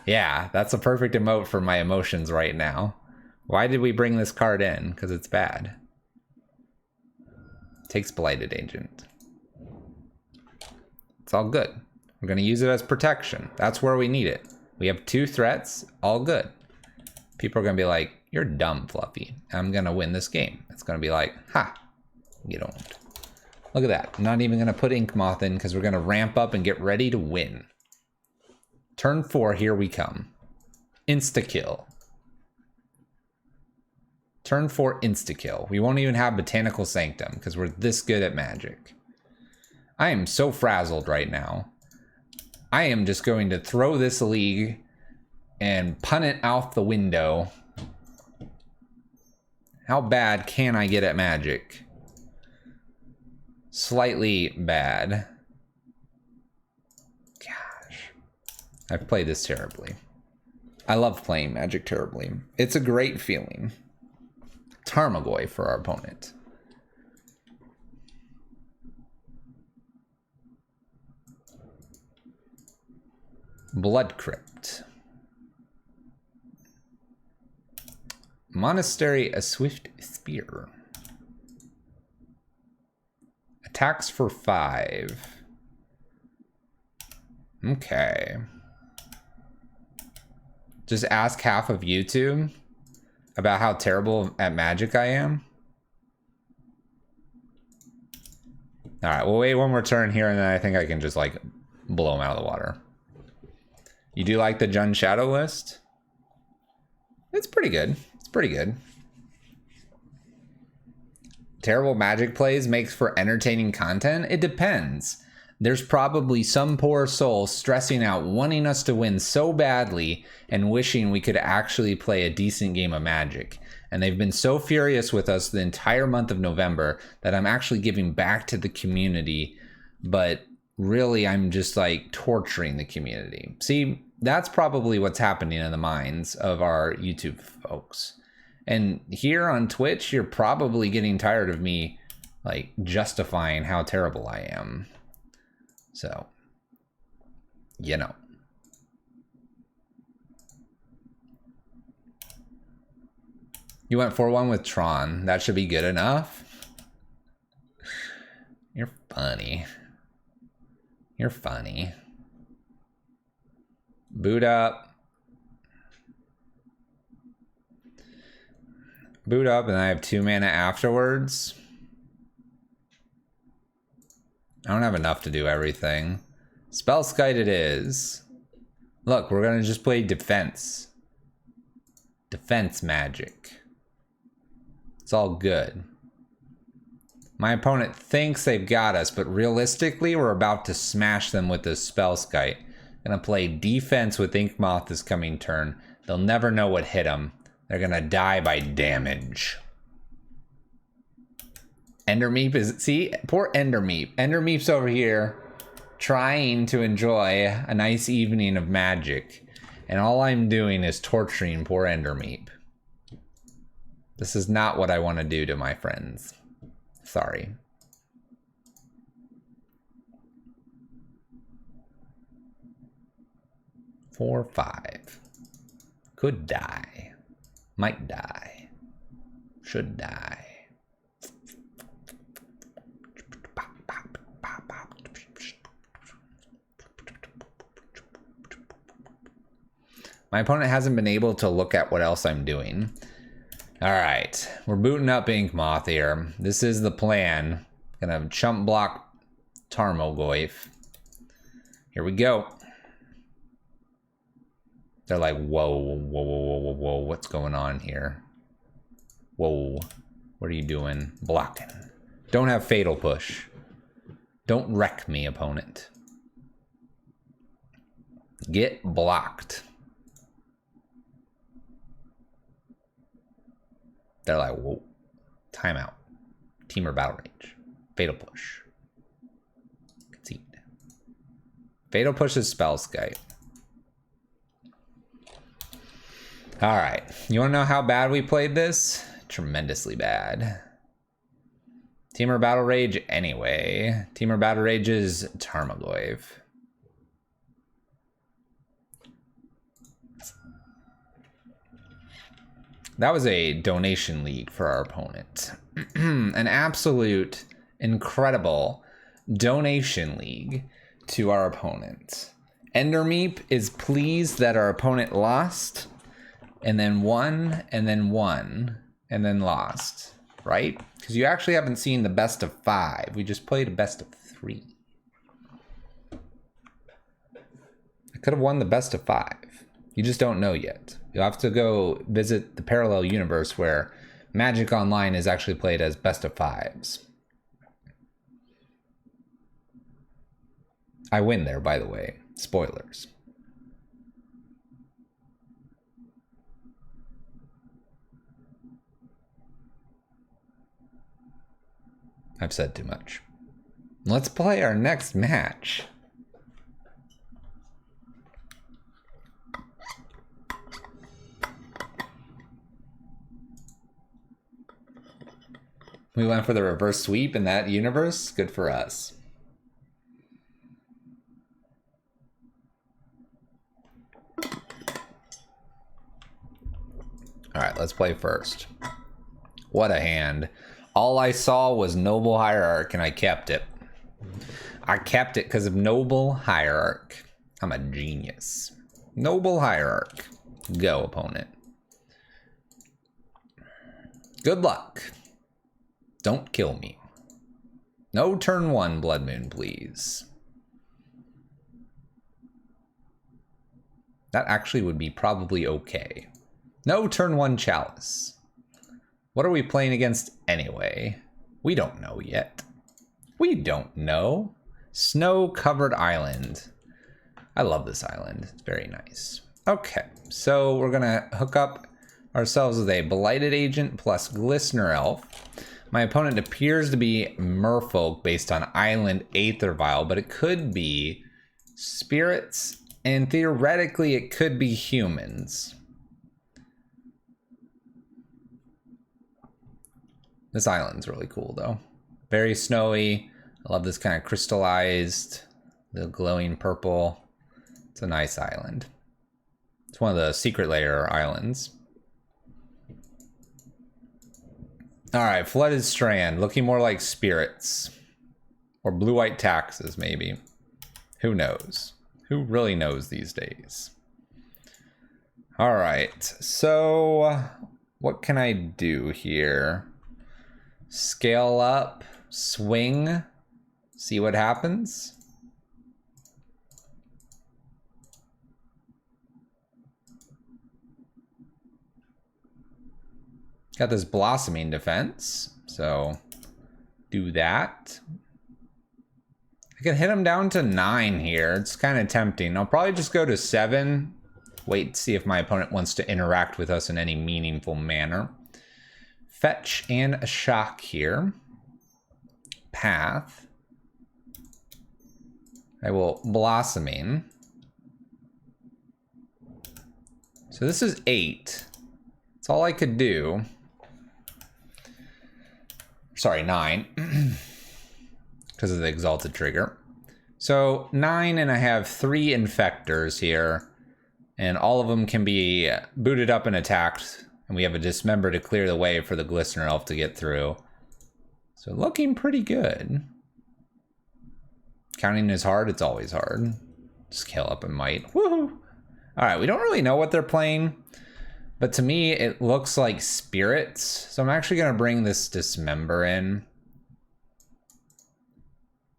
Yeah, that's a perfect emote for my emotions right now. Why did we bring this card in? Because it's bad. Takes Blighted Agent. It's all good. We're going to use it as protection. That's where we need it. We have 2 threats. All good. People are going to be like, you're dumb, Fluffy. I'm going to win this game. It's going to be like, ha, you don't. Look at that. I'm not even going to put Ink Moth in because we're going to ramp up and get ready to win. Turn 4, here we come. Insta-kill. Turn 4, insta-kill. We won't even have Botanical Sanctum because we're this good at Magic. I am so frazzled right now. I am just going to throw this league and punt it out the window. How bad can I get at Magic? Slightly bad. I've played this terribly. I love playing Magic terribly. It's a great feeling. Tarmogoyf for our opponent. Blood Crypt. Monastery, a Swift Spear. Attacks for 5. Okay. Just ask half of YouTube about how terrible at Magic I am. All right, we'll wait one more turn here, and then I think I can just like blow him out of the water. You do like the Jund Shadow list? It's pretty good. It's pretty good. Terrible Magic plays makes for entertaining content? It depends. There's probably some poor soul stressing out, wanting us to win so badly and wishing we could actually play a decent game of Magic. And they've been so furious with us the entire month of November that I'm actually giving back to the community but really I'm just like torturing the community. See, that's probably what's happening in the minds of our YouTube folks. And here on Twitch, you're probably getting tired of me like justifying how terrible I am. So, you know. You went 4-1 with Tron. That should be good enough. You're funny. You're funny. Boot up. Boot up, and I have 2 mana afterwards. I don't have enough to do everything. Spellskite it is. Look, we're gonna just play defense. Defense magic. It's all good. My opponent thinks they've got us, but realistically, we're about to smash them with this Spellskite. Gonna play defense with Inkmoth this coming turn. They'll never know what hit them. They're gonna die by damage. Endermeep is... See? Poor Endermeep. Endermeep's over here trying to enjoy a nice evening of magic. And all I'm doing is torturing poor Endermeep. This is not what I want to do to my friends. Sorry. Four, 5. Could die. Might die. Should die. My opponent hasn't been able to look at what else I'm doing. All right, we're booting up Inkmoth here. This is the plan. Gonna chump block Tarmogoyf. Here we go. They're like, whoa, whoa, whoa, whoa, whoa, whoa, what's going on here? Whoa, what are you doing? Blocking. Don't have Fatal Push. Don't wreck me, opponent. Get blocked. They're like, whoa, timeout. Teamer Battle Rage. Fatal Push. Concede. Fatal Push is Spellskite. All right, you wanna know how bad we played this? Tremendously bad. Teamer Battle Rage anyway. Teamer Battle Rage is Tarmogoyf. That was a donation league for our opponent. An absolute incredible donation league to our opponent. Endermeep is pleased that our opponent lost, and then won, and then won, and then lost, right? Because you actually haven't seen the best of 5. We just played a best of 3. I could have won the best of 5. You just don't know yet. You'll have to go visit the parallel universe where Magic Online is actually played as best of 5s. I win there, by the way. Spoilers. I've said too much. Let's play our next match. We went for the reverse sweep in that universe. Good for us. All right, let's play first. What a hand. All I saw was Noble Hierarch, and I kept it. I kept it because of Noble Hierarch. I'm a genius. Noble Hierarch. Go, opponent. Good luck. Don't kill me. No turn 1 Blood Moon, please. That actually would be probably okay. No turn 1 Chalice. What are we playing against anyway? We don't know yet. We don't know. Snow-covered island. I love this island. It's very nice. Okay, so we're gonna hook up ourselves with a Blighted Agent plus Glistener Elf. My opponent appears to be merfolk based on island Aether Vial, but it could be spirits, and theoretically it could be humans. This island's really cool though. Very snowy. I love this kind of crystallized, the glowing purple. It's a nice island. It's one of the secret layer islands. All right, Flooded Strand, looking more like spirits. Or blue-white taxes, maybe. Who knows? Who really knows these days? All right, so what can I do here? Scale up, swing, see what happens. Got this blossoming defense, so do that. I can hit him down to 9 here. It's kind of tempting. I'll probably just go to 7. Wait to see if my opponent wants to interact with us in any meaningful manner. Fetch and a shock here. Path. I will blossoming. So this is 8. That's all I could do. Sorry, 9. Because of the exalted trigger. So 9, and I have 3 infectors here. And all of them can be booted up and attacked. And we have a dismember to clear the way for the Glistener Elf to get through. So looking pretty good. Counting is hard, it's always hard. Scale up and might. Woohoo! Alright, we don't really know what they're playing. But to me, it looks like spirits. So I'm actually going to bring this dismember in.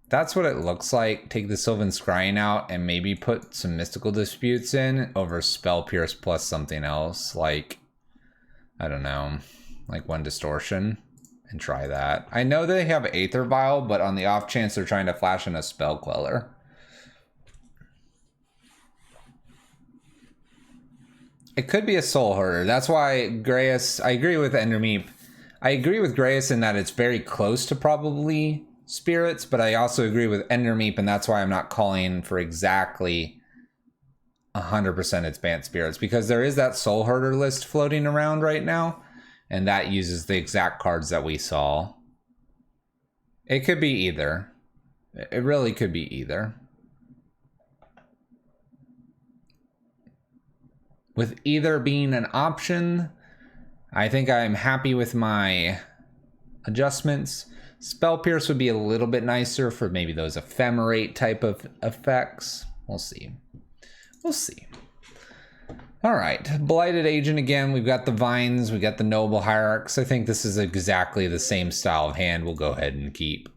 That's what it looks like. Take the Sylvan Scrying out and maybe put some Mystical Disputes in over Spell Pierce plus something else. Like, I don't know, like 1 Distortion. And try that. I know they have Aether Vial, but on the off chance they're trying to flash in a Spell Queller. It could be a Soul Herder. That's why Grayus, I agree with Endermeep. I agree with Grayus in that it's very close to probably spirits, but I also agree with Endermeep, and that's why I'm not calling for exactly 100% advanced spirits, because there is that Soul Herder list floating around right now, and that uses the exact cards that we saw. It could be either. It really could be either. With either being an option, I think I'm happy with my adjustments. Spell Pierce would be a little bit nicer for maybe those ephemerate type of effects. We'll see. We'll see. All right, Blighted Agent again. We've got the Vines, we got the Noble Hierarchs. I think this is exactly the same style of hand we'll go ahead and keep.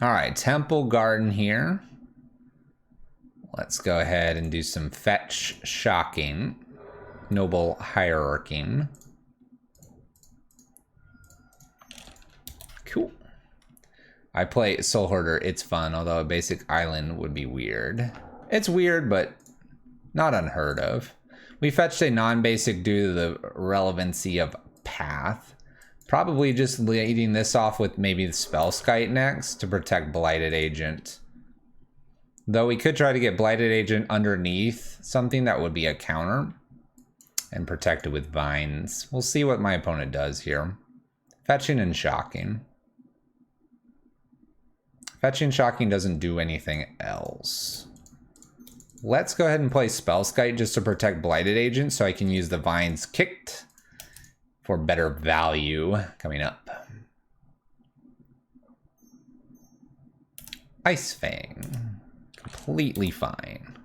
All right, Temple Garden here. Let's go ahead and do some fetch shocking. Noble hierarching. Cool. I play Soul Herder, it's fun, although a basic island would be weird. It's weird, but not unheard of. We fetched a non-basic due to the relevancy of Path. Probably just leading this off with maybe the Spellskite next to protect Blighted Agent. Though we could try to get Blighted Agent underneath something that would be a counter and protect it with Vines. We'll see what my opponent does here. Fetching and shocking. Fetching shocking doesn't do anything else. Let's go ahead and play Spellskite just to protect Blighted Agent so I can use the Vines kicked for better value coming up. Ice Fang. Completely fine.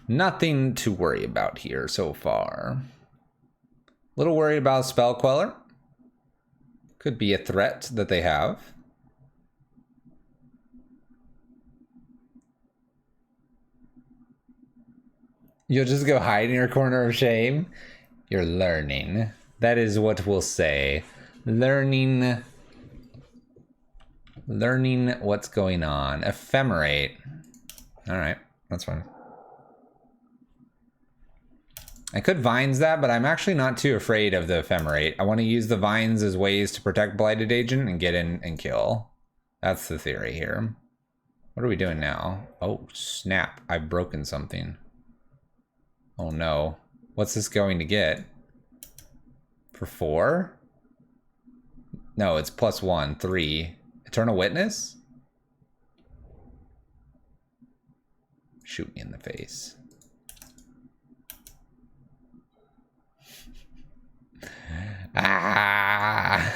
Nothing to worry about here so far. Little worried about Spell Queller. Could be a threat that they have. You'll just go hide in your corner of shame? You're learning. That is what we'll say. Learning what's going on. Ephemerate. All right, that's fine. I could vines that, but I'm actually not too afraid of the ephemerate. I want to use the vines as ways to protect Blighted Agent and get in and kill. That's the theory here. What are we doing now? Oh, snap. I've broken something. Oh no. What's this going to get? For 4? No, it's +1, 3. Eternal Witness? Shoot me in the face. Ah!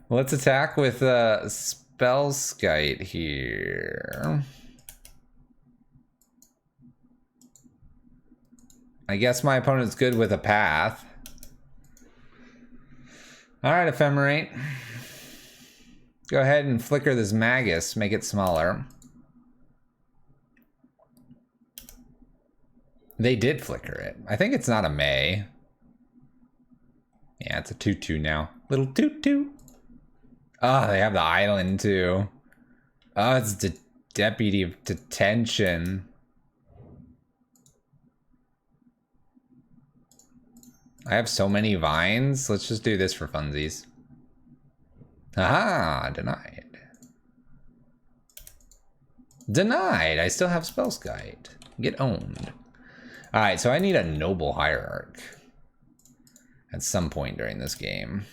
Let's attack with Spellskite here. I guess my opponent's good with a path. Alright, Ephemerate. Go ahead and flicker this Magus, make it smaller. They did flicker it. I think it's not a May. Yeah, it's a 2/2 now. Little 2/2. Oh, they have the island too. Oh, it's the Deputy of Detention. I have so many vines. Let's just do this for funsies. Aha, denied. Denied. I still have Spellskite. Get owned. Alright, so I need a Noble Hierarch at some point during this game.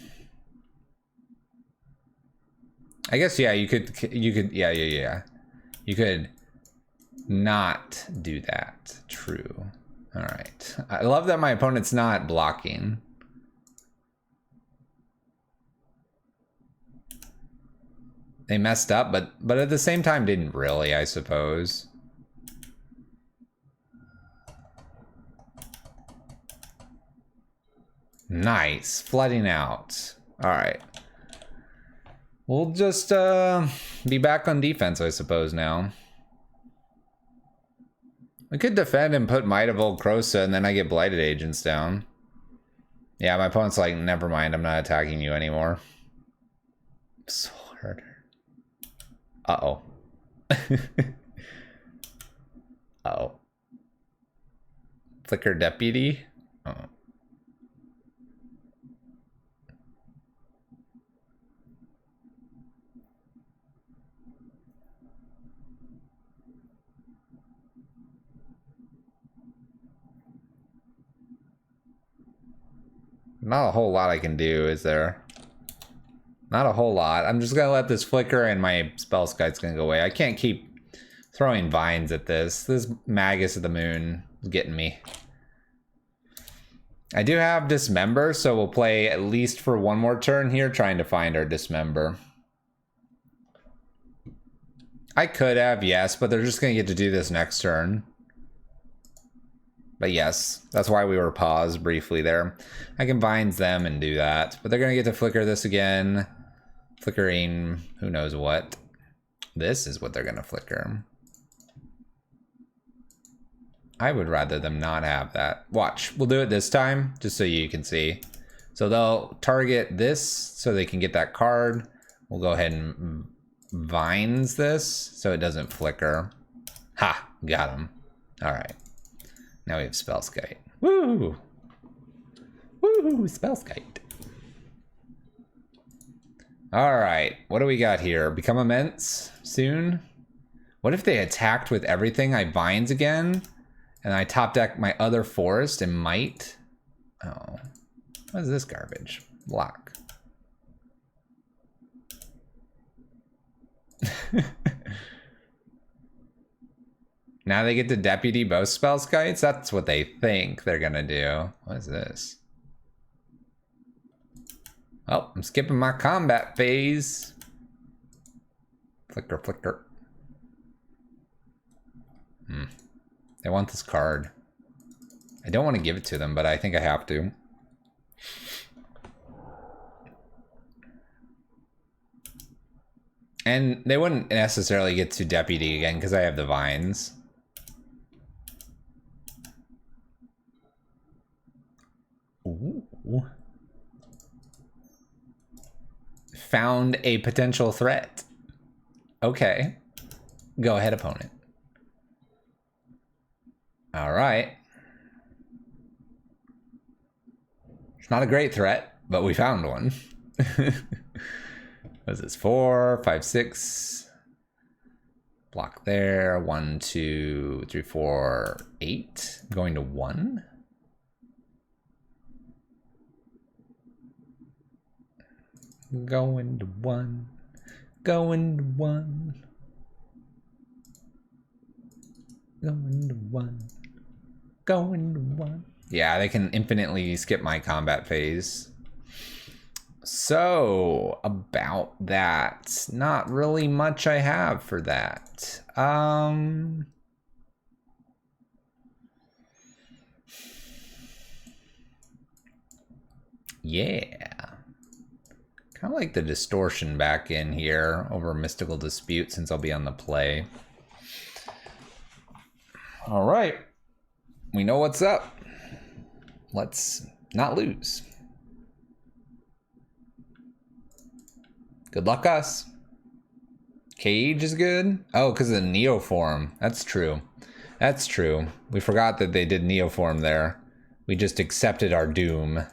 I guess, yeah, you could, yeah. You could not do that. True. Alright. I love that my opponent's not blocking. They messed up, but at the same time didn't really, I suppose. Nice. Flooding out. Alright. We'll just be back on defense, I suppose, now. We could defend and put Might of Old Krosa, and then I get Blighted Agents down. Yeah, my opponent's like, never mind, I'm not attacking you anymore. So hard. Uh-oh. Uh-oh. Flicker Deputy? Oh. Not a whole lot I can do, is there? Not a whole lot. I'm just gonna let this flicker and my Spellskite's gonna go away. I can't keep throwing vines at this. This Magus of the Moon is getting me. I do have Dismember, so we'll play at least for one more turn here, trying to find our Dismember. I could have, yes, but they're just gonna get to do this next turn. But yes, that's why we were paused briefly there. I can vines them and do that, but they're gonna get to flicker this again. Flickering, who knows what. This is what they're gonna flicker. I would rather them not have that. Watch, we'll do it this time, just so you can see. So they'll target this so they can get that card. We'll go ahead and vines this so it doesn't flicker. Ha, got him. All right. Now we have Spellskite. Woo! Woo! Spellskite. Alright, what do we got here? Become immense soon? What if they attacked with everything? I vines again? And I top deck my other forest and might? Oh. What is this garbage? Block. Now they get to deputy both Spellskites? That's what they think they're gonna do. What is this? Oh, I'm skipping my combat phase. Flicker, flicker. They want this card. I don't want to give it to them, but I think I have to. And they wouldn't necessarily get to deputy again because I have the vines. Ooh. Found a potential threat. Okay. Go ahead, opponent. right. It's not a great threat, but we found one. What is this? 4, 5, 6. Block there. 1, 2, 3, 4, 8. Going to 1. Going to 1. Going to 1. Going to 1. Going to 1. Yeah, they can infinitely skip my combat phase. So, about that. Not really much I have for that. Yeah. Kind of like the distortion back in here over Mystical Dispute since I'll be on the play. All right. We know what's up. Let's not lose. Good luck, us. Cage is good. Oh, because of the Neoform. That's true. That's true. We forgot that they did Neoform there. We just accepted our doom.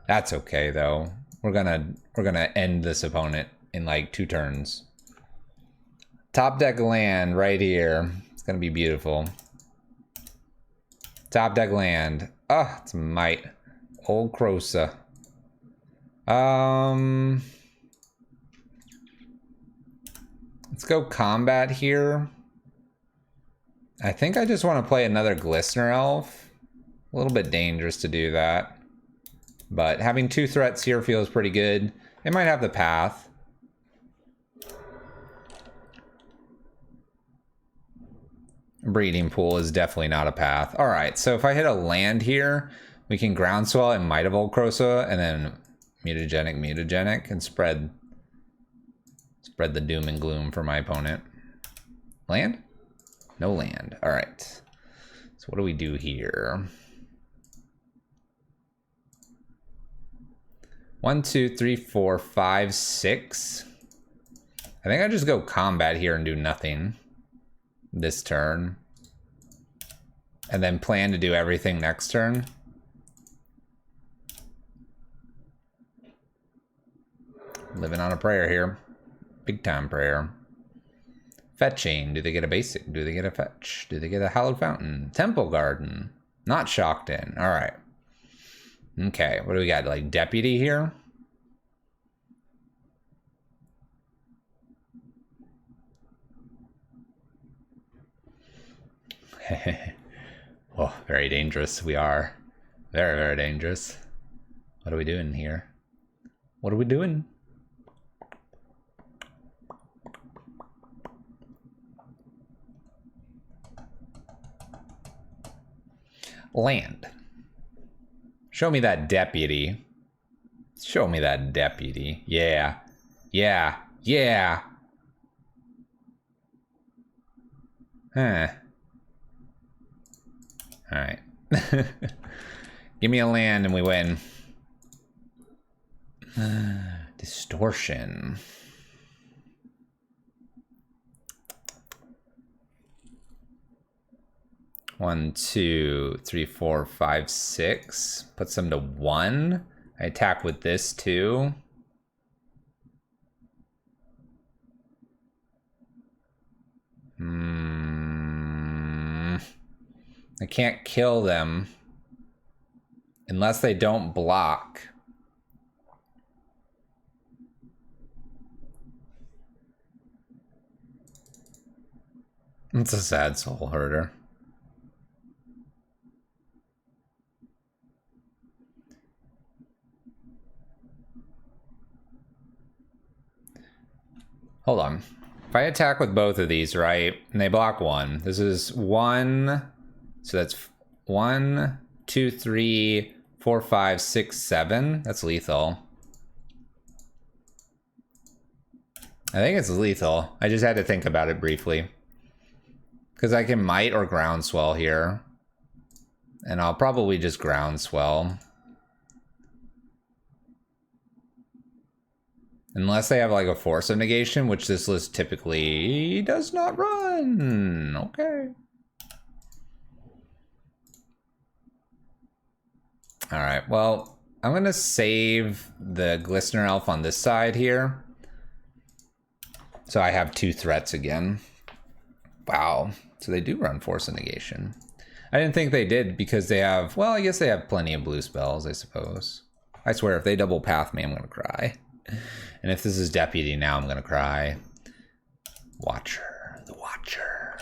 That's okay, though. We're gonna end this opponent in like 2 turns. Top deck land right here. It's gonna be beautiful. Top deck land. Ah, it's might. Old Crosa. Let's go combat here. I think I just want to play another Glistener Elf. A little bit dangerous to do that. But having 2 threats here feels pretty good. It might have the path. Breeding Pool is definitely not a path. All right, so if I hit a land here, we can Groundswell and Might of Old Crosa, and then mutagenic, and spread the doom and gloom for my opponent. Land? No land. All right. So what do we do here? 1, 2, 3, 4, 5, 6. I think I just go combat here and do nothing this turn. And then plan to do everything next turn. Living on a prayer here. Big time prayer. Fetching. Do they get a basic? Do they get a fetch? Do they get a Hallowed Fountain? Temple Garden. Not Shocked In. All right. Okay, what do we got? Like Deputy here? Oh, very dangerous. We are. Very, very dangerous. What are we doing here? What are we doing? Land. Show me that deputy. Show me that deputy. Yeah. Yeah. Yeah. Huh. Alright. Give me a land and we win. Distortion. One, 2, 3, 4, 5, 6. Puts them to 1. I attack with this too. I can't kill them unless they don't block. It's a sad soul herder. Hold on. If I attack with both of these, right, and they block 1, this is 1, so that's 1, 2, 3, 4, 5, 6, 7. That's lethal. I think it's lethal. I just had to think about it briefly. Because I can Might or Groundswell here. And I'll probably just Groundswell. Unless they have like a Force of Negation, which this list typically does not run. Okay. All right, well, I'm gonna save the Glistener Elf on this side here. So I have 2 threats again. Wow, so they do run Force of Negation. I didn't think they did because they have, well, I guess they have plenty of blue spells, I suppose. I swear, if they double path me, I'm gonna cry. And if this is Deputy now, I'm gonna cry. Watcher, the Watcher.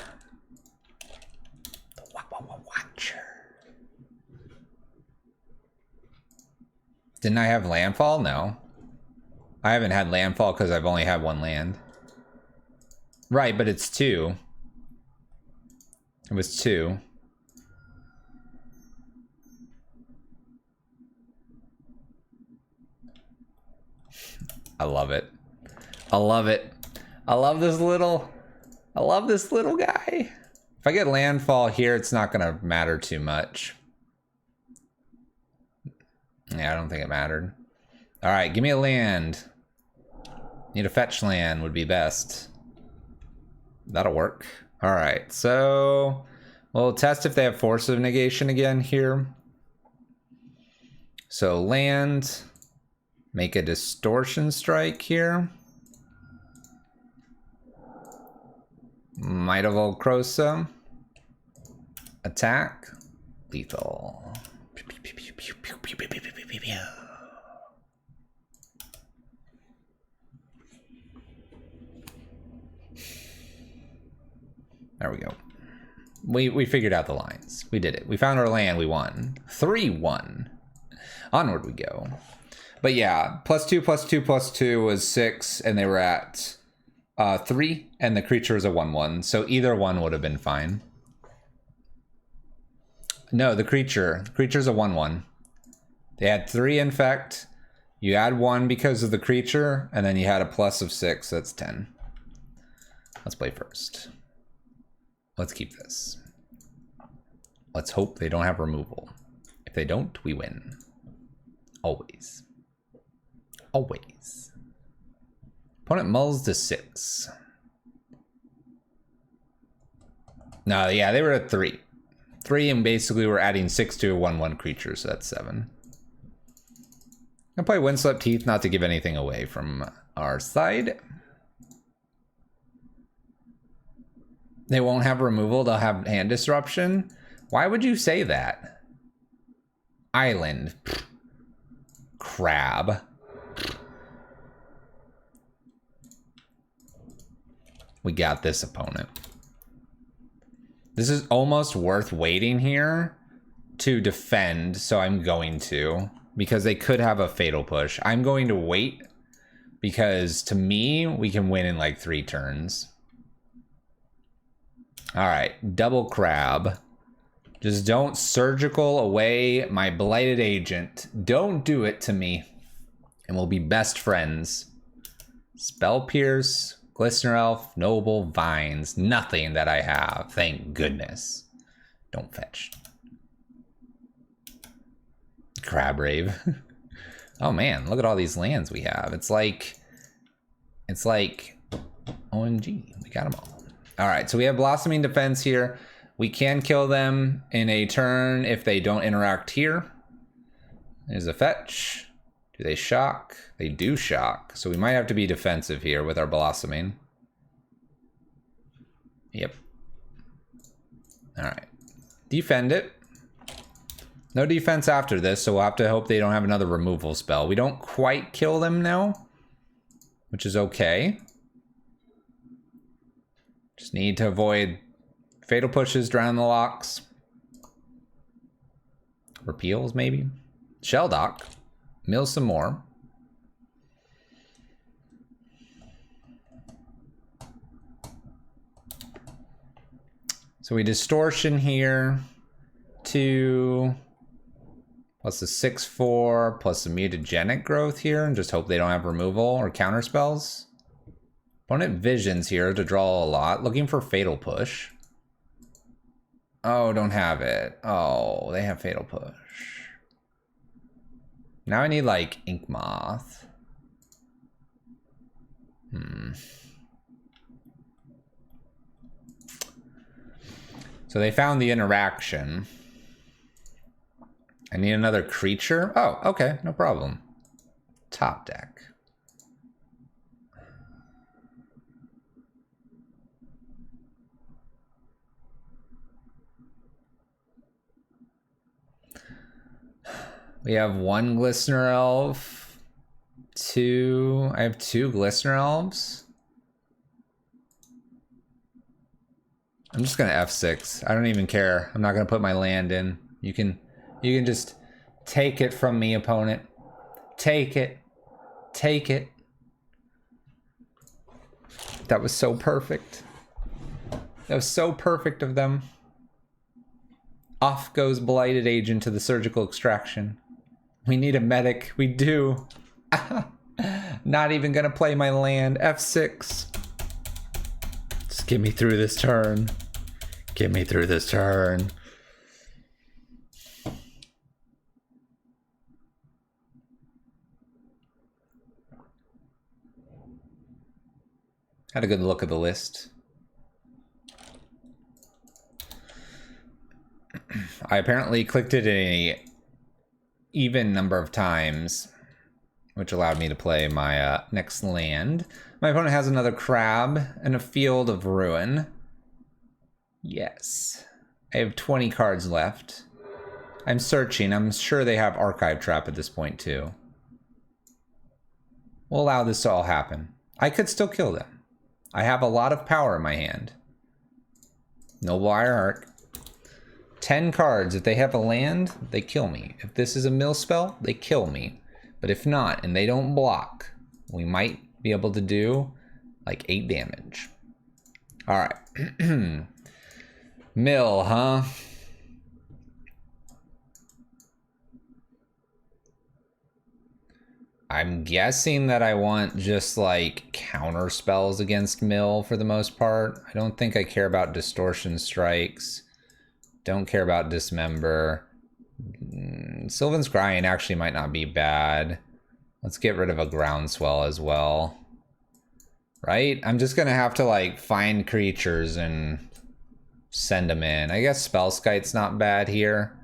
The Watcher. Didn't I have landfall? No. I haven't had landfall because I've only had 1 land. Right, but it's 2. It was 2. I love it. I love it. I love this little guy. If I get landfall here, it's not gonna matter too much. Yeah, I don't think it mattered. All right, give me a land. Need a fetch land would be best. That'll work. All right, so we'll test if they have Force of Negation again here. So land, make a Distortion Strike here. Might of Volcrosa. Attack. Lethal. There we go. We figured out the lines. We did it. We found our land. We won. 3-1. Onward we go. But yeah, +2, +2, +2 was 6, and they were at 3, and the creature is a 1/1. So either one would have been fine. No, the creature's a 1/1. They had 3 infect. You add 1 because of the creature, and then you had a plus of 6. That's 10. Let's play first. Let's keep this. Let's hope they don't have removal. If they don't, we win. Always. Always. Opponent mulls to 6. No, yeah, they were at 3. 3, and basically we're adding 6 to a 1/1 creature, so that's 7. I'll play Windswept Heath, not to give anything away from our side. They won't have removal, they'll have hand disruption. Why would you say that? Island. Crab. We got this, opponent. This is almost worth waiting here to defend, so I'm going to. Because they could have a fatal push. I'm going to wait because to me, we can win in like 3 turns. All right, double crab. Just don't surgical away my blighted agent. Don't do it to me. And we'll be best friends. Spell Pierce, Glistener Elf, Noble, Vines. Nothing that I have, thank goodness. Don't fetch. Crab Rave. Oh man, look at all these lands we have. It's like OMG, we got them all. All right, so we have Blossoming Defense here. We can kill them in a turn if they don't interact here. There's a fetch. Do they shock? They do shock. So we might have to be defensive here with our Blossoming. Yep. All right. Defend it. No defense after this, so we'll have to hope they don't have another removal spell. We don't quite kill them now, which is okay. Just need to avoid fatal pushes, drown the locks. Repeals, maybe? Shelldock. Mill some more. So we distortion here. 2 plus the 6/4 plus the mutagenic growth here, and just hope they don't have removal or counter spells. Opponent visions here to draw a lot, looking for fatal push. Oh, don't have it. Oh, they have fatal push. Now I need like Ink Moth. So they found the interaction. I need another creature? Oh, okay, no problem. Top deck. We have one Glistener Elf. I have two Glistener Elves. I'm just gonna F6. I don't even care. I'm not gonna put my land in. You can just take it from me, opponent. Take it. Take it. That was so perfect. That was so perfect of them. Off goes Blighted Agent to the surgical extraction. We need a medic. We do. Not even gonna play my land. F6. Just get me through this turn. Get me through this turn. Had a good look at the list. I apparently clicked it a even number of times, which allowed me to play my next land. My opponent has another crab and a Field of Ruin. Yes. I have 20 cards left. I'm searching. I'm sure they have Archive Trap at this point too. We'll allow this to all happen. I could still kill them. I have a lot of power in my hand. Noble Ironheart. 10 cards. If they have a land, they kill me. If this is a mill spell, they kill me. But if not, and they don't block, we might be able to do like 8 damage. Alright. Mill, huh? I'm guessing that I want just like counter spells against Mill for the most part. I don't think I care about Distortion Strikes. Don't care about Dismember. Sylvan Scrying actually might not be bad. Let's get rid of a Groundswell as well. Right? I'm just gonna have to like find creatures and send them in. I guess Spellskite's not bad here.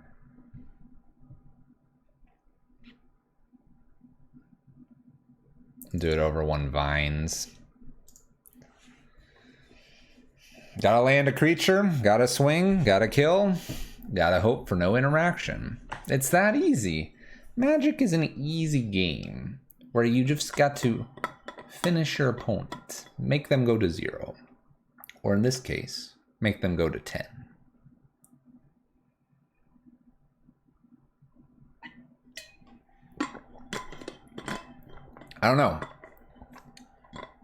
Do it over one Vines. Gotta land a creature, gotta swing, gotta kill, gotta hope for no interaction. It's that easy. Magic is an easy game where you just got to finish your opponent, make them go to 0. Or in this case, make them go to 10. I don't know.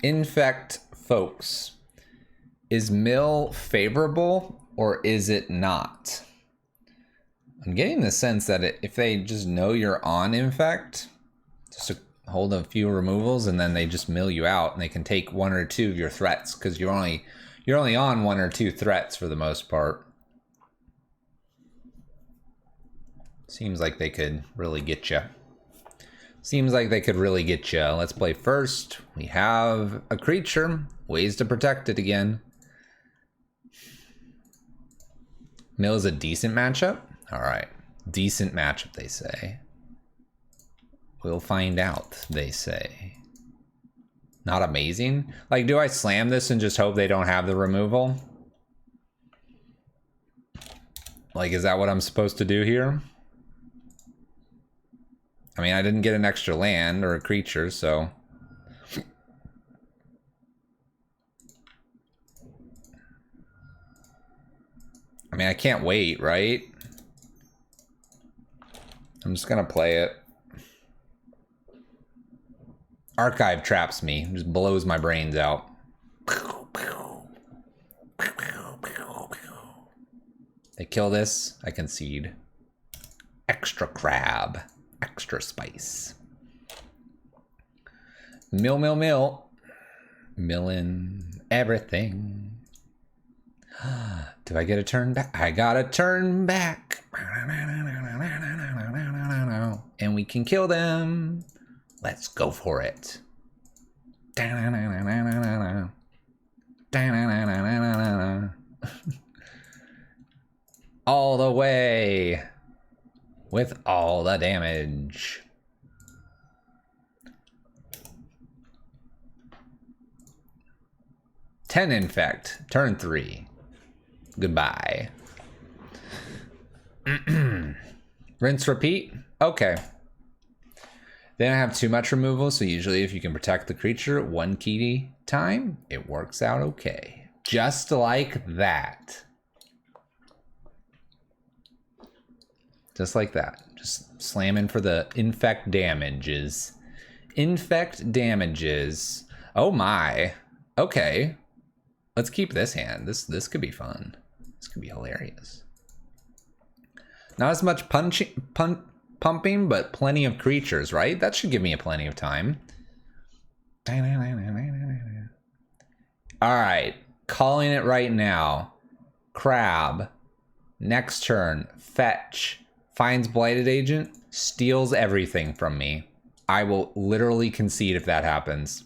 Infect folks. Is Mill favorable or is it not? I'm getting the sense that if they just know you're on Infect, just hold a few removals and then they just mill you out and they can take 1 or 2 of your threats because you're only on 1 or 2 threats for the most part. Seems like they could really get you. Seems like they could really get you. Let's play first. We have a creature. Ways to protect it again. Mill is a decent matchup? Alright. Decent matchup, they say. We'll find out, they say. Not amazing? Like, do I slam this and just hope they don't have the removal? Like, is that what I'm supposed to do here? I mean, I didn't get an extra land or a creature, so... I mean, I can't wait, right? I'm just gonna play it. Archive traps me, just blows my brains out. They kill this, I concede. Extra crab. Extra spice. Mill, mill, mill. Millin' everything. Do I get a turn back? I got a turn back. And we can kill them. Let's go for it. All the way. with all the damage. Ten Infect, turn 3. Goodbye. Rinse, repeat. Okay. They don't have too much removal, so usually if you can protect the creature 1 key time, it works out okay. Just like that. Just like that. Just slamming for the infect damages. Infect damages. Oh my. Okay. Let's keep this hand. This could be fun. This could be hilarious. Not as much pumping, but plenty of creatures, right? That should give me plenty of time. All right, calling it right now. Crab, next turn, fetch, finds Blighted Agent, steals everything from me. I will literally concede if that happens.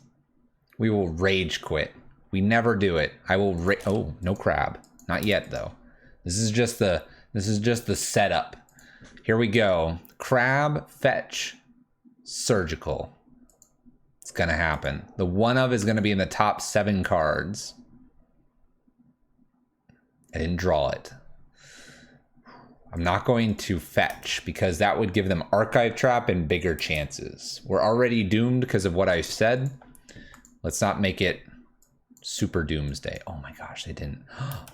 We will rage quit. We never do it. I will oh, no crab. Not yet though. This is just the setup. Here we go. Crab, fetch, surgical. It's gonna happen. The one of is gonna be in the top 7 cards. I didn't draw it. I'm not going to fetch because that would give them Archive Trap and bigger chances. We're already doomed because of what I said. Let's not make it super doomsday. Oh my gosh, they didn't.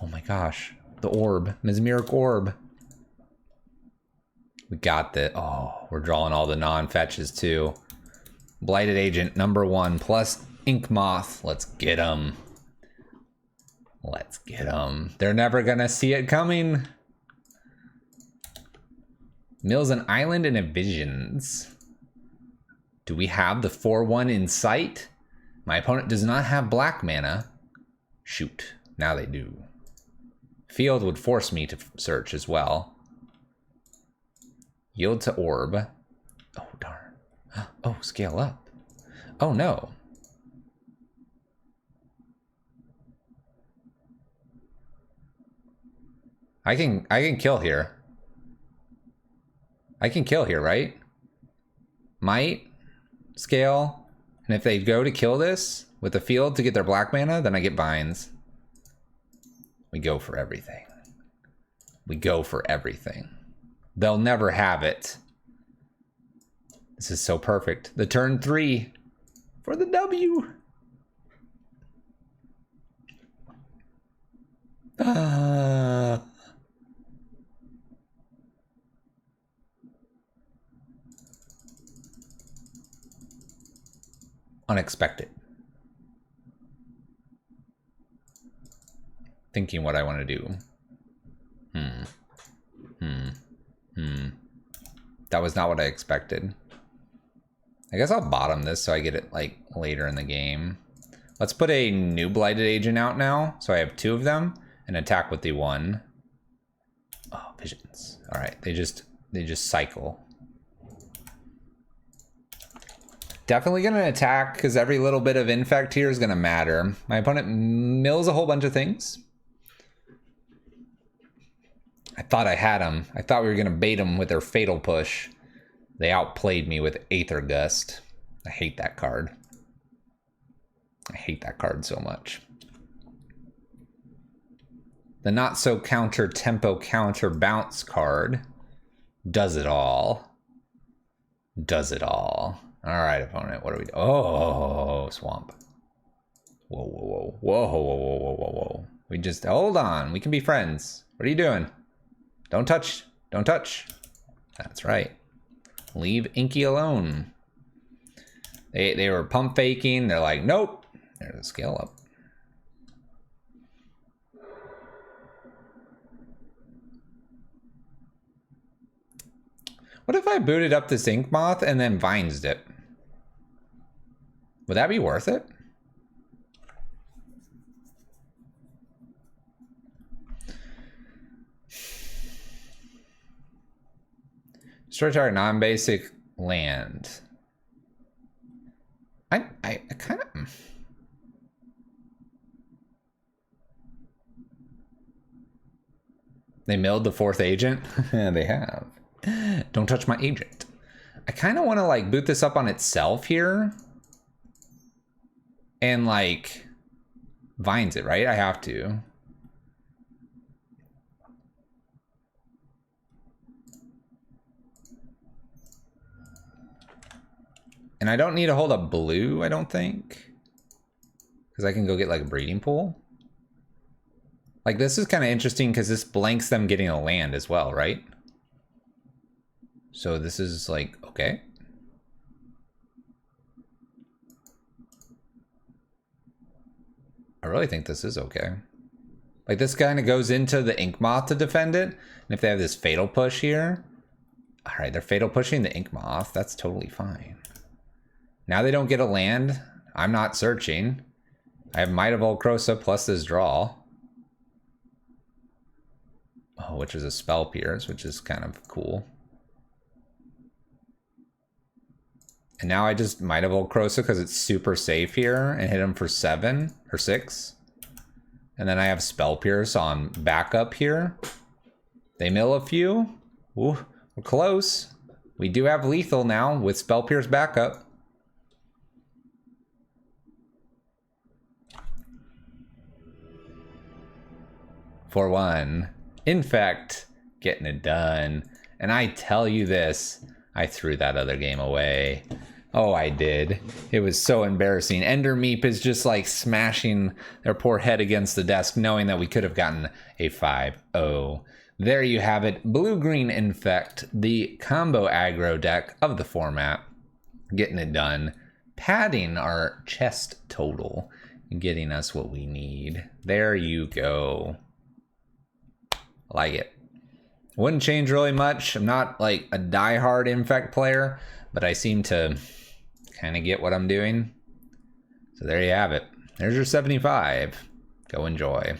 Oh my gosh. The orb. Mesmeric orb. We got the... Oh, we're drawing all the non-fetches too. Blighted Agent, number 1, plus Ink Moth. Let's get them. Let's get them. They're never gonna see it coming. Mills an island and a visions. Do we have the 4/1 in sight? My opponent does not have black mana. Shoot, now they do. Field would force me to search as well. Yield to orb. Oh, darn. Oh, scale up. Oh, no. I can kill here. I can kill here, right? Might, scale, and if they go to kill this with the field to get their black mana, then I get binds. We go for everything. We go for everything. They'll never have it. This is so perfect. The turn 3 for the W. Unexpected. Thinking what I want to do. That was not what I expected. I guess I'll bottom this so I get it like later in the game. Let's put a new Blighted Agent out now. So I have 2 of them and attack with the 1. Oh, visions. All right, they just cycle. Definitely gonna attack because every little bit of infect here is gonna matter. My opponent mills a whole bunch of things. I thought I had him. I thought we were gonna bait him with their Fatal Push. They outplayed me with Aether Gust. I hate that card. I hate that card so much. The not so counter tempo counter bounce card does it all. Does it all. All right, opponent, what do we do? Oh, swamp. Whoa, whoa, whoa, whoa, whoa, whoa, whoa, whoa, whoa. We just, hold on, we can be friends. What are you doing? Don't touch, don't touch. That's right. Leave Inky alone. They were pump faking. They're like, nope. There's a scale up. What if I booted up this Ink Moth and then Vines'd it? Would that be worth it? Destroy target non-basic land. I kind of... They milled the 4th agent? They have. Don't touch my agent. I kind of want to like boot this up on itself here. And like vines it, right? I have to. And I don't need to hold a blue, I don't think. Because I can go get like a breeding pool. Like this is kind of interesting because this blanks them getting a land as well, right? So this is like, okay. I really think this is okay. Like this kind of goes into the Ink Moth to defend it. And if they have this fatal push here. All right, they're fatal pushing the Ink Moth. That's totally fine. Now they don't get a land. I'm not searching. I have Might of Volcrosa plus this draw. Oh, which is a Spell Pierce, which is kind of cool. And now I just Might of Volcrosa because it's super safe here and hit him for 7 or 6. And then I have Spell Pierce on backup here. They mill a few. Ooh, we're close. We do have lethal now with Spell Pierce backup. For 1. Infect, getting it done. And I tell you this, I threw that other game away. Oh, I did. It was so embarrassing. Ender Meep is just like smashing their poor head against the desk, knowing that we could have gotten a 5-0. There you have it. Blue-green Infect, the combo aggro deck of the format. Getting it done. Padding our chest total. And getting us what we need. There you go. Like it. Wouldn't change really much. I'm not like a die-hard Infect player, but I seem to kind of get what I'm doing. So there you have it. There's your 75. Go enjoy.